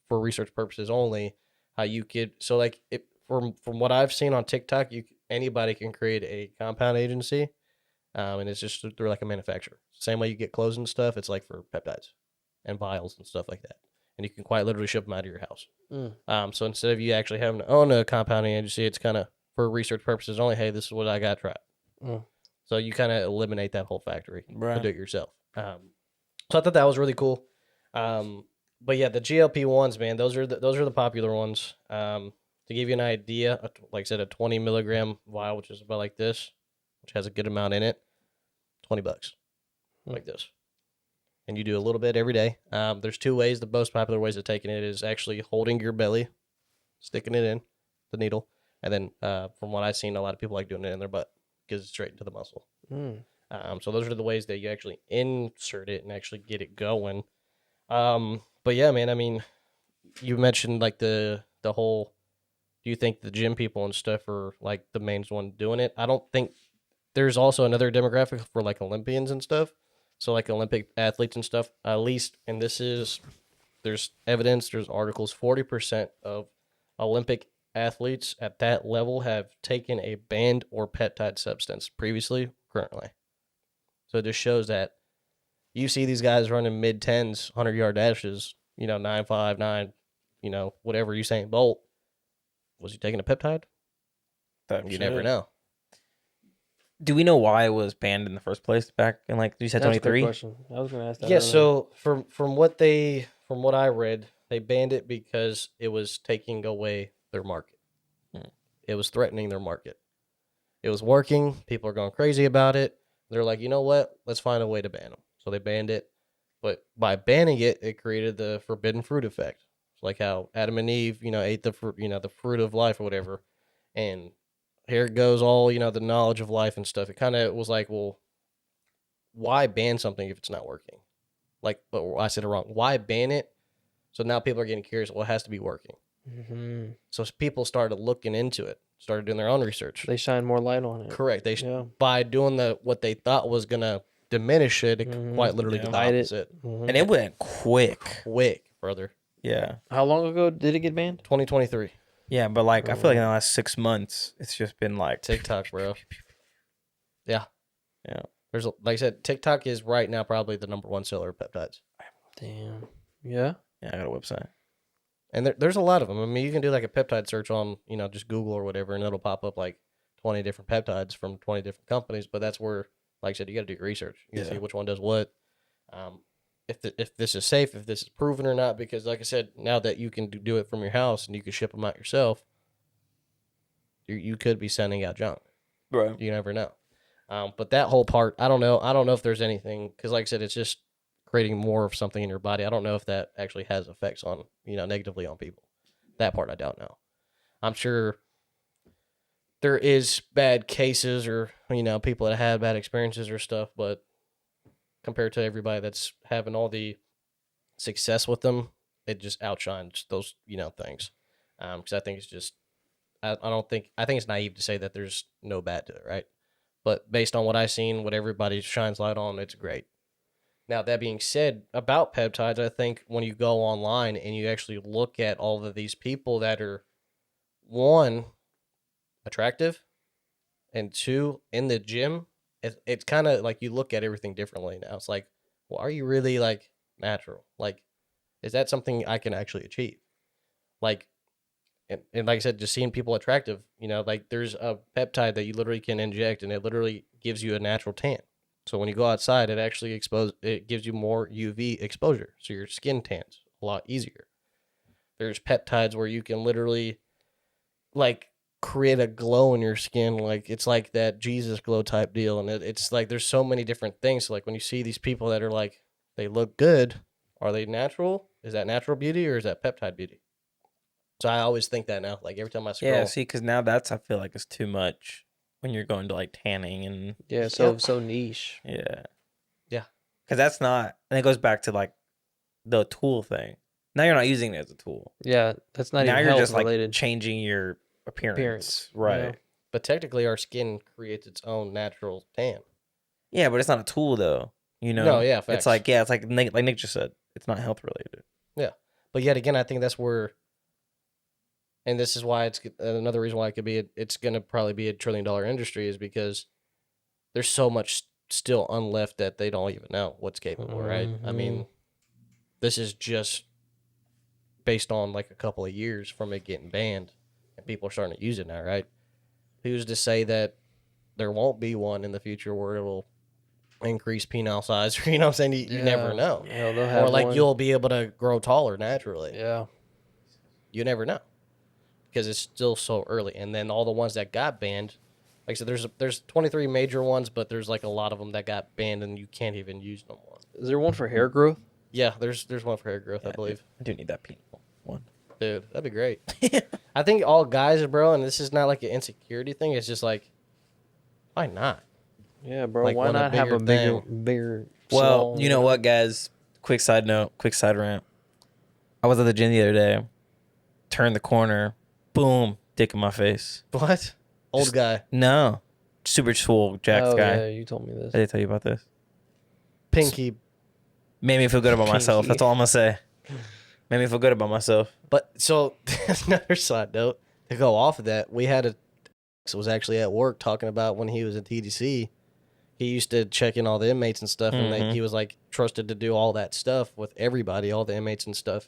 for research purposes only, how you could, so like from what I've seen on TikTok, anybody can create a compound agency, and it's just through like a manufacturer. Same way you get clothes and stuff, it's like for peptides and vials and stuff like that. And you can quite literally ship them out of your house. So instead of you actually having to own a compounding agency, it's kind of for research purposes only. Hey, this is what I got. Try it. So you kind of eliminate that whole factory to do it yourself. So I thought that was really cool. But yeah, the GLP-1s, man, those are the popular ones. To give you an idea, like I said, a 20 milligram vial, which is about like this, which has a good amount in it, $20, like this. And you do a little bit every day. There's 2 ways. The most popular ways of taking it is actually holding your belly, sticking it in the needle, and then from what I've seen, a lot of people like doing it in their butt because it's straight into the muscle. So those are the ways that you actually insert it and actually get it going. But yeah, man, I mean, you mentioned like the whole, do you think the gym people and stuff are like the main one doing it? I don't think, there's also another demographic for like Olympians and stuff. So like Olympic athletes and stuff, at least, and there's evidence, there's articles, 40% of Olympic athletes at that level have taken a banned or peptide substance previously, currently. So it just shows that you see these guys running mid-10s, 100-yard dashes, 9.5, 9, whatever Usain Bolt. Was he taking a peptide? You never know. Do we know why it was banned in the first place back in, like, you said, That's a good 23? question. I was going to ask that. Yeah, earlier. so from what I read, they banned it because it was taking away their market. It was threatening their market. It was working. People are going crazy about it. They're like, you know what? Let's find a way to ban them. So they banned it. But by banning it, it created the forbidden fruit effect. It's like how Adam and Eve, ate the fruit, the fruit of life or whatever. And here it goes, all, the knowledge of life and stuff. It kind of was like, well, why ban something if it's not working? Like, but I said it wrong. Why ban it? So now people are getting curious. Well, it has to be working. So people started looking into it, started doing their own research. They shine more light on it. Correct. By doing what they thought was going to diminish it, it quite literally did the opposite. And it went quick. Quick, brother. Yeah. How long ago did it get banned? 2023. Yeah, but like I feel like in the last 6 months, it's just been like TikTok, bro. Yeah. Yeah. There's like I said, TikTok is right now probably the number 1 seller of peptides. Damn. Yeah. Yeah, I got a website. And there's a lot of them. I mean, you can do like a peptide search on, just Google or whatever, and it'll pop up like 20 different peptides from 20 different companies. But that's where, like I said, you got to do your research. You got to see which one does what. If this is safe, if this is proven or not. Because, like I said, now that you can do it from your house and you can ship them out yourself, you could be sending out junk. Right. You never know. But that whole part, I don't know. I don't know if there's anything, because like I said, it's just creating more of something in your body. I don't know if that actually has effects on, negatively on people. That part I don't know. I'm sure there is bad cases or, people that had bad experiences or stuff, but compared to everybody that's having all the success with them, it just outshines those, things. Because I think it's just, I think it's naive to say that there's no bad to it, right? But based on what I've seen, what everybody shines light on, it's great. Now, that being said, about peptides, I think when you go online and you actually look at all of these people that are, one, attractive, and two, in the gym, it's kind of like you look at everything differently now. It's like, well, are you really like natural? Like, is that something I can actually achieve? Like, and like I said, just seeing people attractive, like there's a peptide that you literally can inject and it literally gives you a natural tan. So when you go outside, it gives you more UV exposure. So your skin tans a lot easier. There's peptides where you can literally like create a glow in your skin. Like it's like that Jesus glow type deal. And it's like, there's so many different things. So like when you see these people that are like, they look good, are they natural? Is that natural beauty or is that peptide beauty? So I always think that now, like every time I scroll. Yeah, see, because now I feel like it's too much when you're going to like tanning and Yeah, so niche. yeah, Yeah. Because that's not, and it goes back to like the tool thing. Now you're not using it as a tool. Yeah, that's not now even you're health just like related. changing your appearance. Right. yeah. But technically, our skin creates its own natural tan. Yeah, but it's not a tool though. No, yeah, facts. It's like like Nick just said, it's not health related. Yeah, but yet again, I think that's where, and this is why it's another reason why it's gonna probably be $1 trillion industry is because there's so much still unleft that they don't even know what's capable, right? I mean, this is just based on like a couple of years from it getting banned, and people are starting to use it now, right? Who's to say that there won't be one in the future where it'll increase penile size? You know what I'm saying? You never know. Yeah, they'll have Or like one. you'll be able to grow taller naturally. Yeah. You never know because it's still so early. And then all the ones that got banned, like I said, there's 23 major ones, but there's like a lot of them that got banned and you can't even use no more. Is there one for hair growth? Yeah, there's one for hair growth, Yeah, I believe. I do need that penal one. Dude, that'd be great. I think all guys, bro, and this is not like an insecurity thing. It's just like, why not? Yeah, bro. Like, why want a not have a bigger bigger? Well, small, you know what, guys? Quick side note, quick side rant. I was at the gym the other day, turned the corner, boom, dick in my face. What? Old Just- guy. No, super swole, jacked Oh guy. yeah, you told me this. I did tell you about this. Pinky. Made me feel good about myself. Pinky. That's all I'm gonna say. Made me feel good about myself. But so another side note to go off of that, we had was actually at work talking about when he was at TDC. He used to check in all the inmates and stuff, and he was like trusted to do all that stuff with everybody, all the inmates and stuff.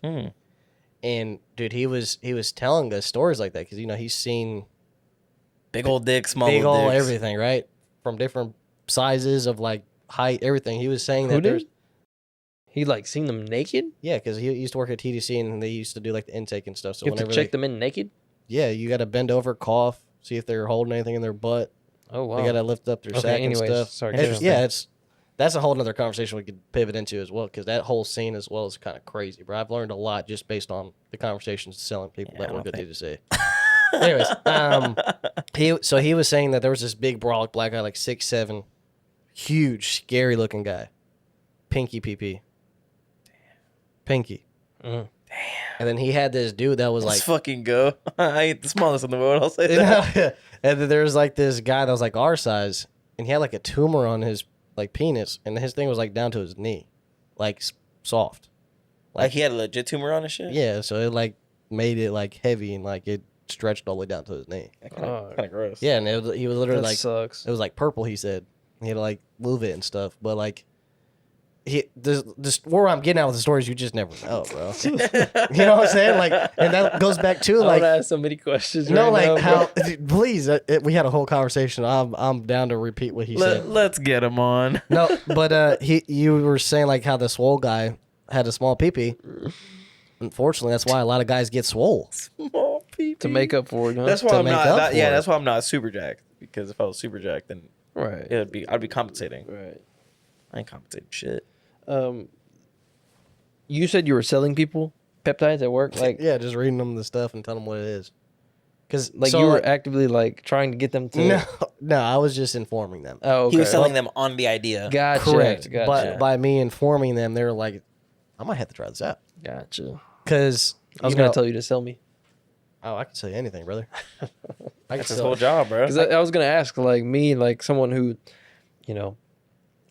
And dude, he was telling us stories like that because he's seen Big old dick, small big old old dicks. everything, right? From different sizes of like height, everything. He was saying Who that did? there's He like seen them naked? yeah, because he used to work at TDC and they used to do like the intake and stuff. So You have to whenever check them in naked? yeah, you got to bend over, cough, see if they're holding anything in their butt. Oh wow. They got to lift up their sack anyways, and stuff. sorry, It's- carry on. that's a whole nother conversation we could pivot into as well because that whole scene as well is kind of crazy, bro. I've learned a lot just based on the conversations selling people Yeah, that I work don't at think- TDC. Anyways, he was saying that there was this big brolic black guy, like 6'7", huge, scary looking guy, pinky PP, pinky. Mhm. And then he had this dude that was Let's like, fucking go. I ain't the smallest in the world. I'll say that. and then there was like this guy that was like our size, and he had like a tumor on his like penis, and his thing was like down to his knee, like soft. Like he had a legit tumor on his shit. Yeah, so it like made it like heavy and like it stretched all the way down to his knee. Kind of gross. Yeah, and he was literally That like sucks. it was like purple. He said he had to like move it and stuff, but like this where I'm getting at with the stories, you just never know, bro. You know what I'm saying? Like, and that goes back to I like would ask so many questions. no, right like now, how bro. please. We had a whole conversation. I'm down to repeat what he said. Let's get him on. No, but you were saying like how the swole guy had a small peepee. Unfortunately, that's why a lot of guys get swole. Small pee-pee. to make up for it, huh? That's why to I'm make not. up That, for yeah, it. that's why I'm not super jacked. Because if I was super jacked, then right. I'd be compensating. Right. I ain't compensating shit. You said you were selling people peptides at work, like Yeah, just reading them the stuff and telling them what it is. Because like you were actively like trying to get them to. no, I was just informing them. Oh, okay. He was selling them on the idea. Gotcha. Correct. Gotcha. But by me informing them, they were like, I might have to try this out. Gotcha. Because I was gonna tell you to sell me. Oh, I can tell you anything, brother. I can That's his sell- whole job, bro. Because I was gonna ask, like me, like someone who,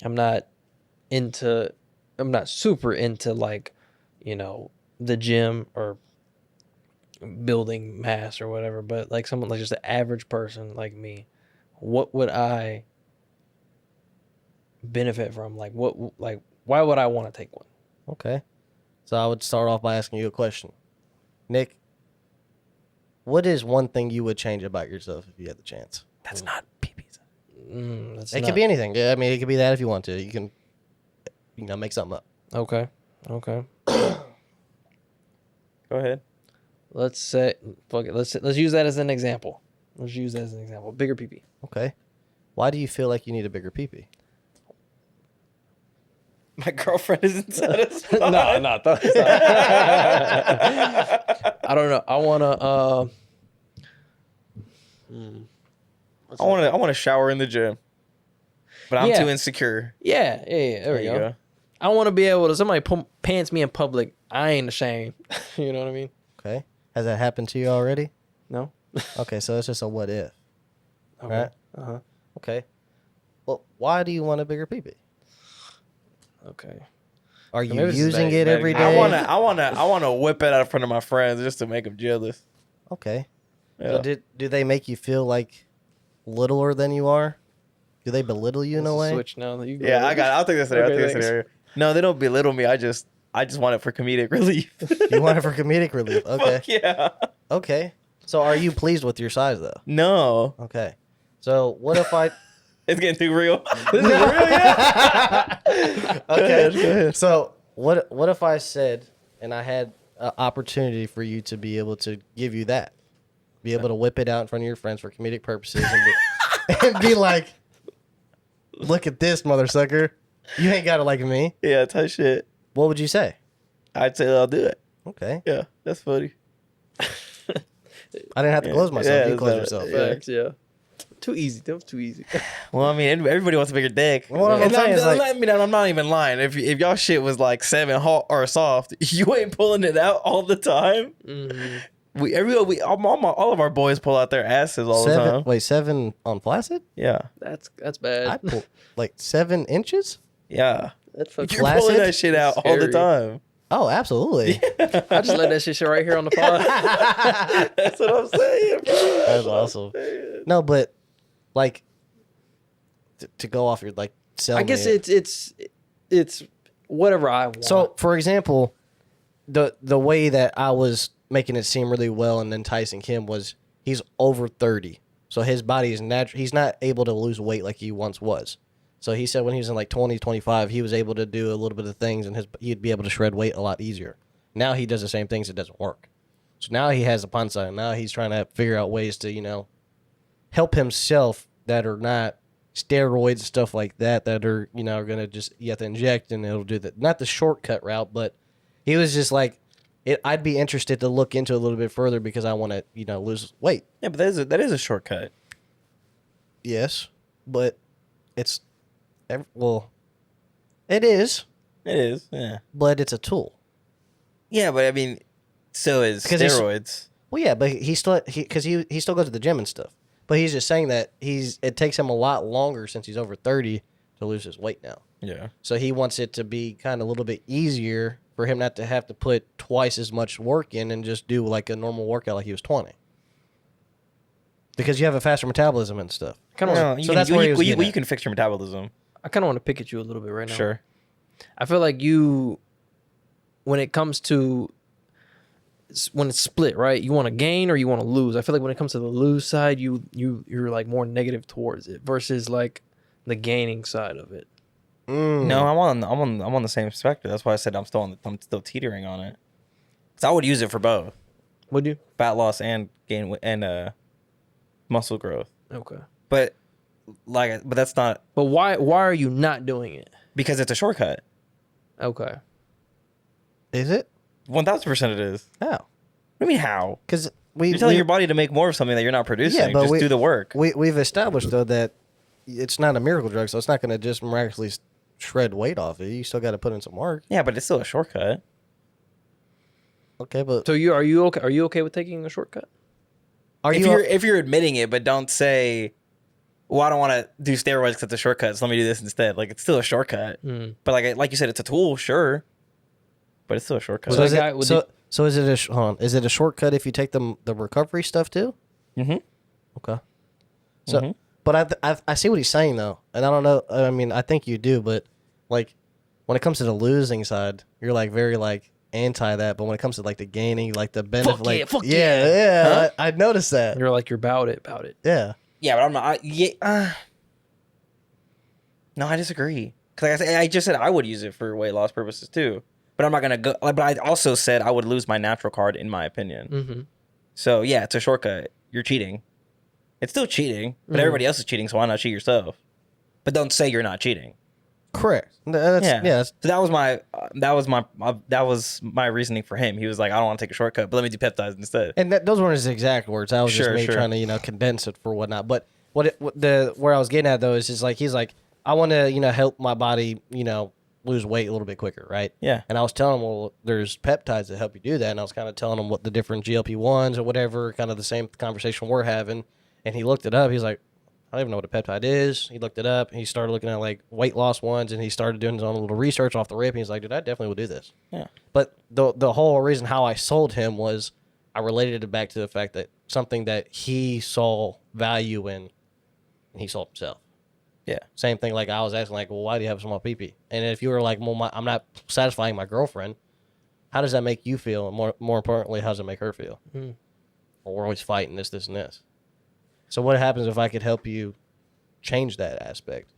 I'm not into I'm not super into like, the gym or building mass or whatever, but like someone like just an average person like me, what would I benefit from? Like why would I want to take one? Okay. So I would start off by asking you a question. Nick, what is one thing you would change about yourself if you had the chance? That's not PPs. It could be anything. Yeah, I mean, it could be that if you want to. You can, make something up. Okay. Go ahead. Let's say, fuck it. Let's use that as an example. Bigger PP. Okay. Why do you feel like you need a bigger peepee? My girlfriend isn't satisfied. No. I don't know. I wanna. I want to shower in the gym, but I'm Yeah. too insecure. Yeah. There we you go. I want to be able to. Somebody pants me in public. I ain't ashamed. You know what I mean? Okay. Has that happened to you already? No. Okay, so it's just a what if. Okay. Right? Uh-huh. Okay. Well, why do you want a bigger peepee? Okay. Are you maybe this is using bad- it bad every example. day? I wanna whip it out in front of my friends just to make them jealous. Okay. Yeah. So do they make you feel like littler than you are? Do they belittle you in a way? Switch now. You go Yeah, ahead. I'll take this scenario. Okay, thanks. No, they don't belittle me. I just want it for comedic relief. You want it for comedic relief? Okay. Fuck yeah. Okay. So are you pleased with your size though? No. Okay. So what if I? It's getting too real. This is real, yeah. Okay. Go ahead. So what if I said, and I had an opportunity for you to be able to give you that, be able to whip it out in front of your friends for comedic purposes, and be like, "Look at this, mother sucker! You ain't got it like me." Yeah, type shit. What would you say? I'd say I'll do it. Okay. Yeah, that's funny. I didn't have to close myself. Yeah, You it's close not- yourself. yeah. Facts, yeah. Too easy. That was too easy. Well, I mean, everybody wants a bigger dick. What I'm saying is, like- I'm not even lying. If y'all shit was like 7 hot or soft, you ain't pulling it out all the time. Mm-hmm. All of our boys pull out their asses all the time. Wait, 7 on flaccid? Yeah, That's bad. I pull like 7 inches. yeah. That's fucking. You're pulling Flaccid? that shit out all the Scary. time. Oh, absolutely. I just let that shit right here on the pod. That's what I'm saying, bro. That's awesome. No, but like to go off your like sell I guess me. it's whatever I want. So, for example, the way that I was making it seem really well and enticing him was he's over 30. So his body is natural. He's not able to lose weight like he once was. So he said when he was in like 20, 25, he was able to do a little bit of things and he'd be able to shred weight a lot easier. Now he does the same things. It doesn't work. So now he has a pun sign. Now he's trying to figure out ways to, help himself that are not steroids and stuff like that are, are going to just, you have to inject and it'll do that. Not the shortcut route, but he was just like, I'd be interested to look into it a little bit further because I want to, lose weight. Yeah, but that is a shortcut. Yes, but it's, it is, It is. Yeah. but it's a tool. Yeah, but I mean, so is 'Cause he's- steroids. Well, yeah, but he still goes to the gym and stuff. But he's just saying that it takes him a lot longer since he's over 30 to lose his weight now. Yeah. So he wants it to be kind of a little bit easier for him not to have to put twice as much work in and just do like a normal workout like he was 20. Because you have a faster metabolism and stuff. kind of. No, so that's where he was getting you at. can fix your metabolism. I kind of want to pick at you a little bit right now. Sure. I feel like when it comes to when it's split, right? You want to gain or you want to lose. I feel like when it comes to the lose side, you're like more negative towards it versus like the gaining side of it. No, I'm on the same spectrum. That's why I said I'm still teetering on it. Cause I would use it for both Would you? fat loss and gain and muscle growth. Okay. But that's not But why are you not doing it? because it's a shortcut. Okay. Is it? 1000% it is. How? What do you mean how? Because You're telling your body to make more of something that you're not producing. Yeah, but just do the work. We've established though that it's not a miracle drug, so it's not going to just miraculously shred weight off it. You still got to put in some work. Yeah, but it's still a shortcut. Okay, but So are you okay? Are you okay with taking a shortcut? are if you? you're admitting it, but don't say well, I don't want to do steroids because it's a shortcut, so let me do this instead. Like, it's still a shortcut. But like you said, it's a tool, sure. But it's still a shortcut. So is that guy it, would so is it hold on, is it a shortcut if you take the recovery stuff too? Mm-hmm. Okay. So, but I see what he's saying though, and I don't know. I mean, I think you do, but like when it comes to the losing side, you're like very like anti that. But when it comes to like the gaining, like the benefit, Fuck like yeah, fuck yeah, yeah. Huh? I noticed that. you're like you're about it. Yeah. Yeah, but I'm not. No, I disagree. Because like I just said I would use it for weight loss purposes too. But I'm not gonna go. But I also said I would lose my natural card, in my opinion. Mm-hmm. So yeah, it's a shortcut. You're cheating. It's still cheating, but everybody else is cheating. So why not cheat yourself? But don't say you're not cheating. Correct. That's, Yeah. yeah. So that was my reasoning for him. He was like, I don't want to take a shortcut, but let me do peptides instead. And those weren't his exact words. I was just Sure, sure. trying to condense it for whatnot. But where I was getting at though is just like he's like I want to help my body lose weight a little bit quicker, right? Yeah. And I was telling him, well, there's peptides that help you do that, and I was kind of telling him what the different GLP-1s or whatever, kind of the same conversation we're having, and he looked it up. He's like, I don't even know what a peptide is. He looked it up. And he started looking at like weight loss ones, and he started doing his own little research off the rip. And he's like, dude, I definitely would do this. Yeah. But the whole reason how I sold him was I related it back to the fact that something that he saw value in, and he sold himself. Yeah. Same thing. Like I was asking, like, well, why do you have a small pee-pee? And if you were like, well, I'm not satisfying my girlfriend, how does that make you feel? And more importantly, how does it make her feel? Well, we're always fighting this, and this. So what happens if I could help you change that aspect?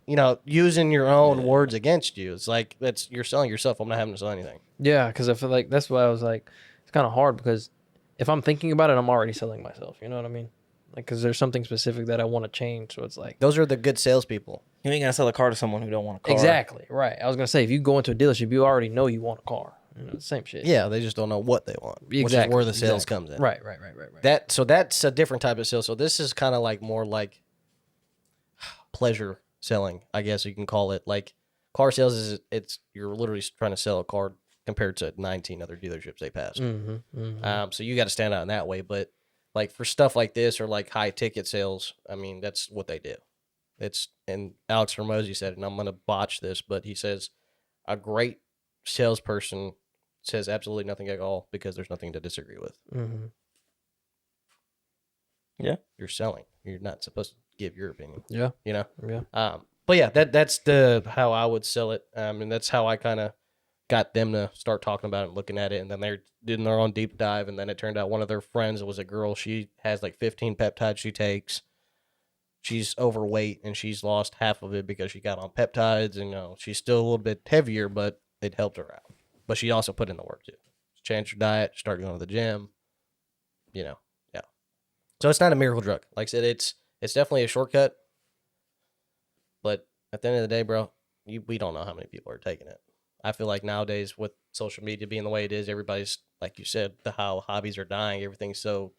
Using your own words against you. It's like you're selling yourself. I'm not having to sell anything. Yeah, because I feel like that's why I was like, it's kind of hard because if I'm thinking about it, I'm already selling myself. You know what I mean? Like, because there's something specific that I want to change. So it's like Those are the good salespeople. You ain't gonna sell a car to someone who don't want a car. exactly right. I was gonna say if you go into a dealership, you already know you want a car. Same shit. Yeah, they just don't know what they want, which is Exactly, where the sales exactly. comes in. Right. That's a different type of sale. So this is kind of like more like pleasure selling, I guess you can call it. Like car sales is you're literally trying to sell a car compared to 19 other dealerships they passed. So you got to stand out in that way. But like for stuff like this or like high ticket sales, I mean that's what they do. And Alex Hormozy said, and I'm gonna botch this, but he says a great salesperson says absolutely nothing at all because there's nothing to disagree with. Yeah. You're selling. You're not supposed to give your opinion. Yeah. You know? Yeah. But yeah, that's how I would sell it. And that's how I kind of got them to start talking about it and looking at it. And then they're doing their own deep dive. And then it turned out one of their friends was a girl. She has like 15 peptides she takes. She's overweight and she's lost half of it because she got on peptides. And, she's still a little bit heavier, but it helped her out. But she also put in the work too. She changed her diet, started going to the gym, yeah. So it's not a miracle drug. Like I said, it's definitely a shortcut. But at the end of the day, bro, we don't know how many people are taking it. I feel like nowadays with social media being the way it is, everybody's, like you said, how hobbies are dying. Everything's so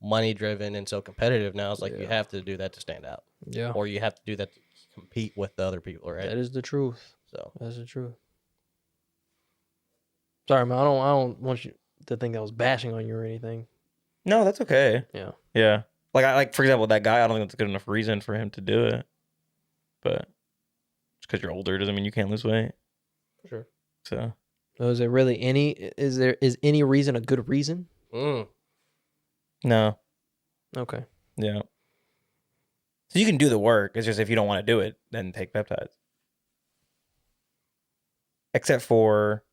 money driven and so competitive now. It's like you have to do that to stand out. Yeah. Or you have to do that to compete with the other people, right? That is the truth. So That's the truth. Sorry, man. I don't want you to think I was bashing on you or anything. No, that's okay. Yeah. Yeah. Like for example, that guy, I don't think that's a good enough reason for him to do it. But just because you're older doesn't mean you can't lose weight. for sure. So Is there really is any reason a good reason? no. Okay. Yeah. So you can do the work. It's just if you don't want to do it, then take peptides. Except for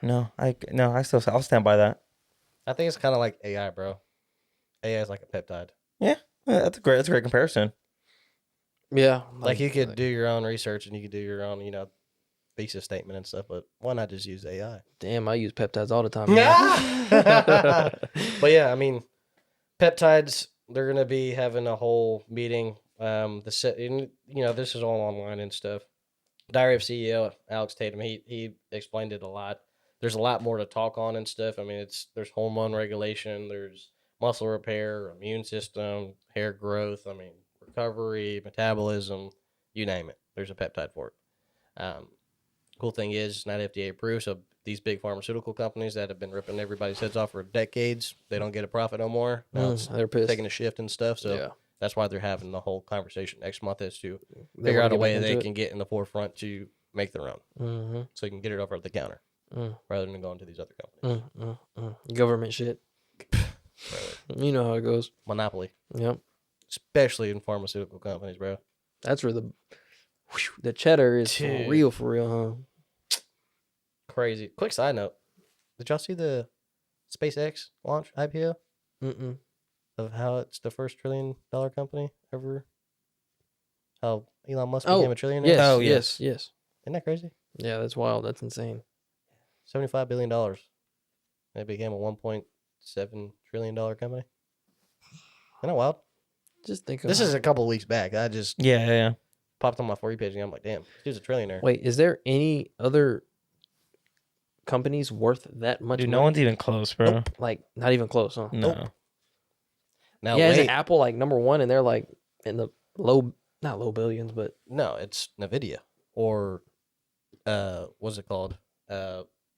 I'll stand by that. I think it's kind of like AI, bro. AI is like a peptide. Yeah, that's a great comparison. Yeah. Like you could do your own research and you could do your own, thesis statement and stuff, but why not just use AI? Damn, I use peptides all the time. But yeah, I mean, peptides, they're going to be having a whole meeting. This is all online and stuff. Diary of CEO, Alex Tatum, he explained it a lot. There's a lot more to talk on and stuff. I mean, there's hormone regulation, there's muscle repair, immune system, hair growth, I mean, recovery, metabolism, you name it. There's a peptide for it. Cool thing is, it's not FDA approved, so these big pharmaceutical companies that have been ripping everybody's heads off for decades, they don't get a profit no more. Now they're pissed. taking a shift and stuff, so That's why they're having the whole conversation next month is to They figure wanna out a get way back they into it? can get in the forefront to make their own, Mm-hmm. so you can get it over the counter Mm. rather than going to these other companies. Government shit. You know how it goes. Monopoly, Yep. especially in pharmaceutical companies, bro. That's where the cheddar is Dude. for real, huh? Crazy. Quick side note: did y'all see the SpaceX launch IPO Mm-mm. of how it's the first $1 trillion company ever? How Elon Musk Oh, became a trillionaire? Yes, Oh, yes, yes. yes. Isn't that crazy? Yeah, that's wild. That's insane. $75 billion. And it became a $1.7 trillion company. Isn't that wild? Just think of This is a couple weeks back. I just Yeah. popped on my For You page and I'm like, damn, this dude's a trillionaire. Wait, is there any other companies worth that much Dude, money? no one's even close, bro. Nope. Like, not even close, huh? No. Nope. Now, Yeah, wait. isn't Apple like number one and they're like in the not low billions, but No, it's NVIDIA. Or, what's it called?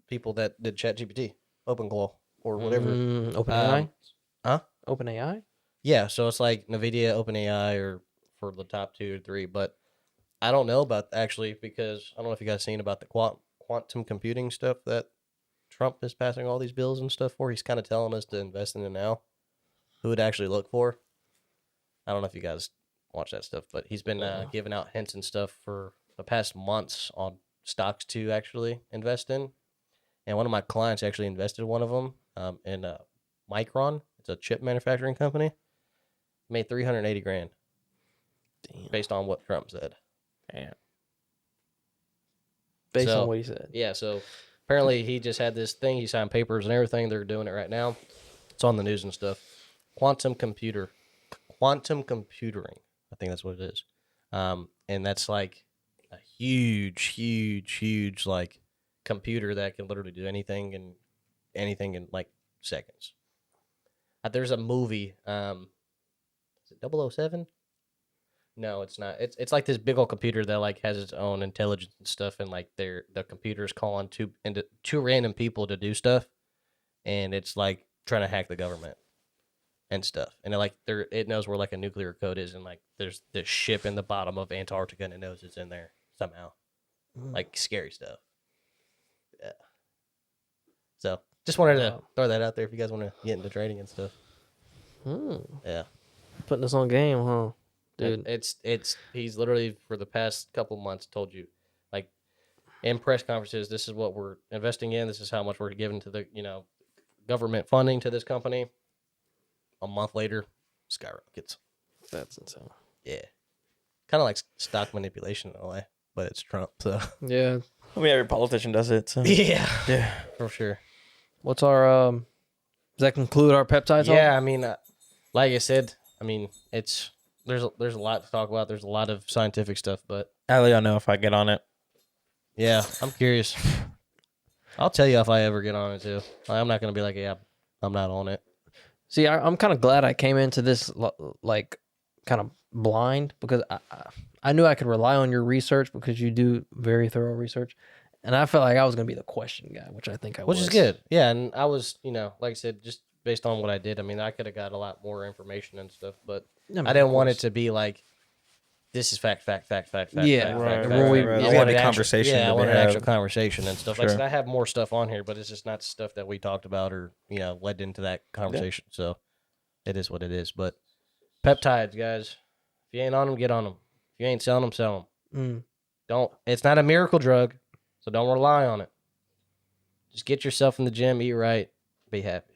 People that did ChatGPT, OpenClaw, or whatever. OpenAI? Huh? OpenAI? Yeah, so it's like NVIDIA, OpenAI, or for the top 2 or 3. But I don't know about actually because I don't know if you guys seen about the quantum computing stuff that Trump is passing all these bills and stuff for. He's kind of telling us to invest in it now. Who would actually look for? I don't know if you guys watch that stuff, but he's been giving out hints and stuff for the past months on stocks to actually invest in. And one of my clients actually invested in one of them in Micron. It's a chip manufacturing company. Made 380 grand. Damn. Based on what Trump said. Damn. Based So- on what he said. Yeah, so apparently he just had this thing. He signed papers and everything. They're doing it right now. It's on the news and stuff. Quantum computing. I think that's what it is. And that's like a huge like computer that can literally do anything in like seconds. There's a movie. Is it 007? No, it's not. It's like this big old computer that like has its own intelligence and stuff, and like the computer's calling two random people to do stuff, and it's like trying to hack the government and stuff. And it knows where like a nuclear code is, and like there's this ship in the bottom of Antarctica, and it knows it's in there somehow. Like scary stuff. Yeah. So just wanted to throw that out there if you guys want to get into trading and stuff. Yeah. Putting us on game, huh? Dude. It's he's literally for the past couple months told you, like in press conferences, this is what we're investing in. This is how much we're giving to the government funding to this company. A month later, skyrockets. That's insane. Yeah, kind of like stock manipulation in a way, but it's Trump. So Yeah. I mean, every politician does it. So. yeah, Yeah. for sure. What's our does that conclude our peptides? Yeah, I mean, like I said, I mean there's a lot to talk about. There's a lot of scientific stuff, but I'll let y'all know if I get on it. yeah, I'm curious. I'll tell you if I ever get on it too. I'm not gonna be like, yeah, I'm not on it. See, I'm kind of glad I came into this like kind of blind because I knew I could rely on your research because you do very thorough research, and I felt like I was gonna be the question guy, which I think I was. Which is good. Yeah, and I was, like I said, just based on what I did. I mean, I could have got a lot more information and stuff, but I didn't want it to be like, this is fact. Yeah, fact, right, fact, right, fact. right. It's I gotta wanted be actual- conversation Yeah, I to be wanted had. actual conversation and stuff. Like I Sure. said, I have more stuff on here, but it's just not stuff that we talked about or led into that conversation. So it is what it is. But peptides, guys, if you ain't on them, get on them. If you ain't selling them, sell them. Don't. It's not a miracle drug, so don't rely on it. Just get yourself in the gym, eat right, be happy.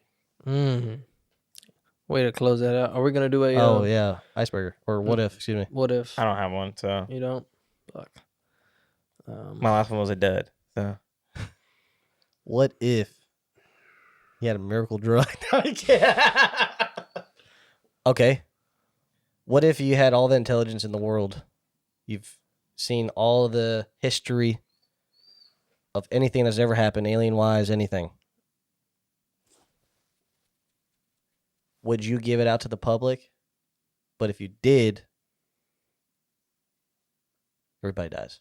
Way to close that out. Are we gonna do a? Oh yeah, iceberg or what if? Excuse me. What if I don't have one, so you don't? Fuck. my last one was a dud. So What if you had a miracle drug? Okay. What if you had all the intelligence in the world? You've seen all the history of anything that's ever happened, alien-wise, anything. Would you give it out to the public? But if you did, everybody dies.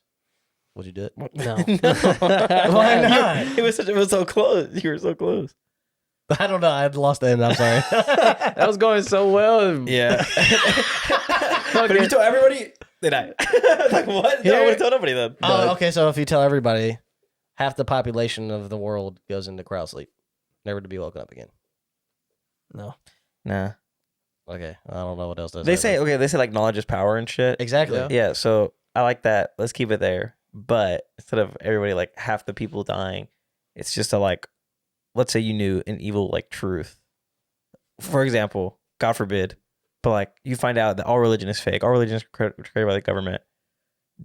Would you do it? No. Why not? It was so close. You were so close. I don't know. I lost the end. I'm sorry. That was going so well. Yeah. But if you told everybody, they die. Like, what? No, I would have told nobody then. Oh, okay. So if you tell everybody, half the population of the world goes into cryo sleep, never to be woken up again. No. Nah. Okay. I don't know what else does. They say like knowledge is power and shit. exactly. Yeah. Yeah, so I like that. Let's keep it there. But instead of everybody like half the people dying, it's just a like, let's say you knew an evil like truth. For example, God forbid, but like you find out that all religion is fake. All religion is created by the government.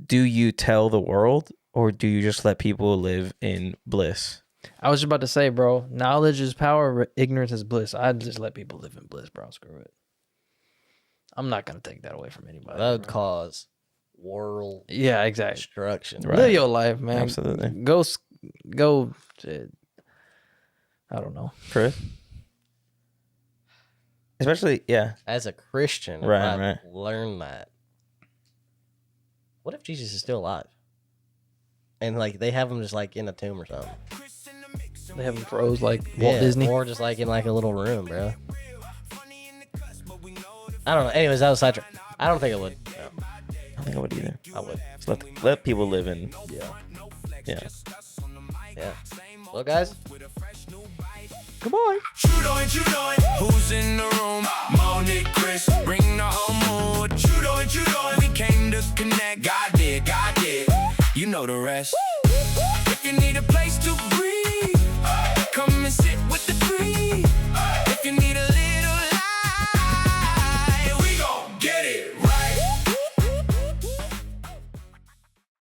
Do you tell the world or do you just let people live in bliss? I was just about to say, bro, knowledge is power, ignorance is bliss. I'd just let people live in bliss, bro. Screw it. I'm not going to take that away from anybody. That would bro. cause world Yeah, exactly. destruction. Right. Live your life, man. Absolutely. Go. I don't know. Chris? Especially, yeah. As a Christian, Right, I've right. learned that. What if Jesus is still alive? And like they have him just like in a tomb or something. They have them froze like Walt Disney. Or just like in like a little room, bro. I don't know. Anyways, that was sidetrack. I don't think it would. No, I don't think I would either. I would. Just let people live in. Yeah. Yeah. Yeah. Well, guys. Goodbye. Who's in the room? Monique, Chris, bring the whole moon.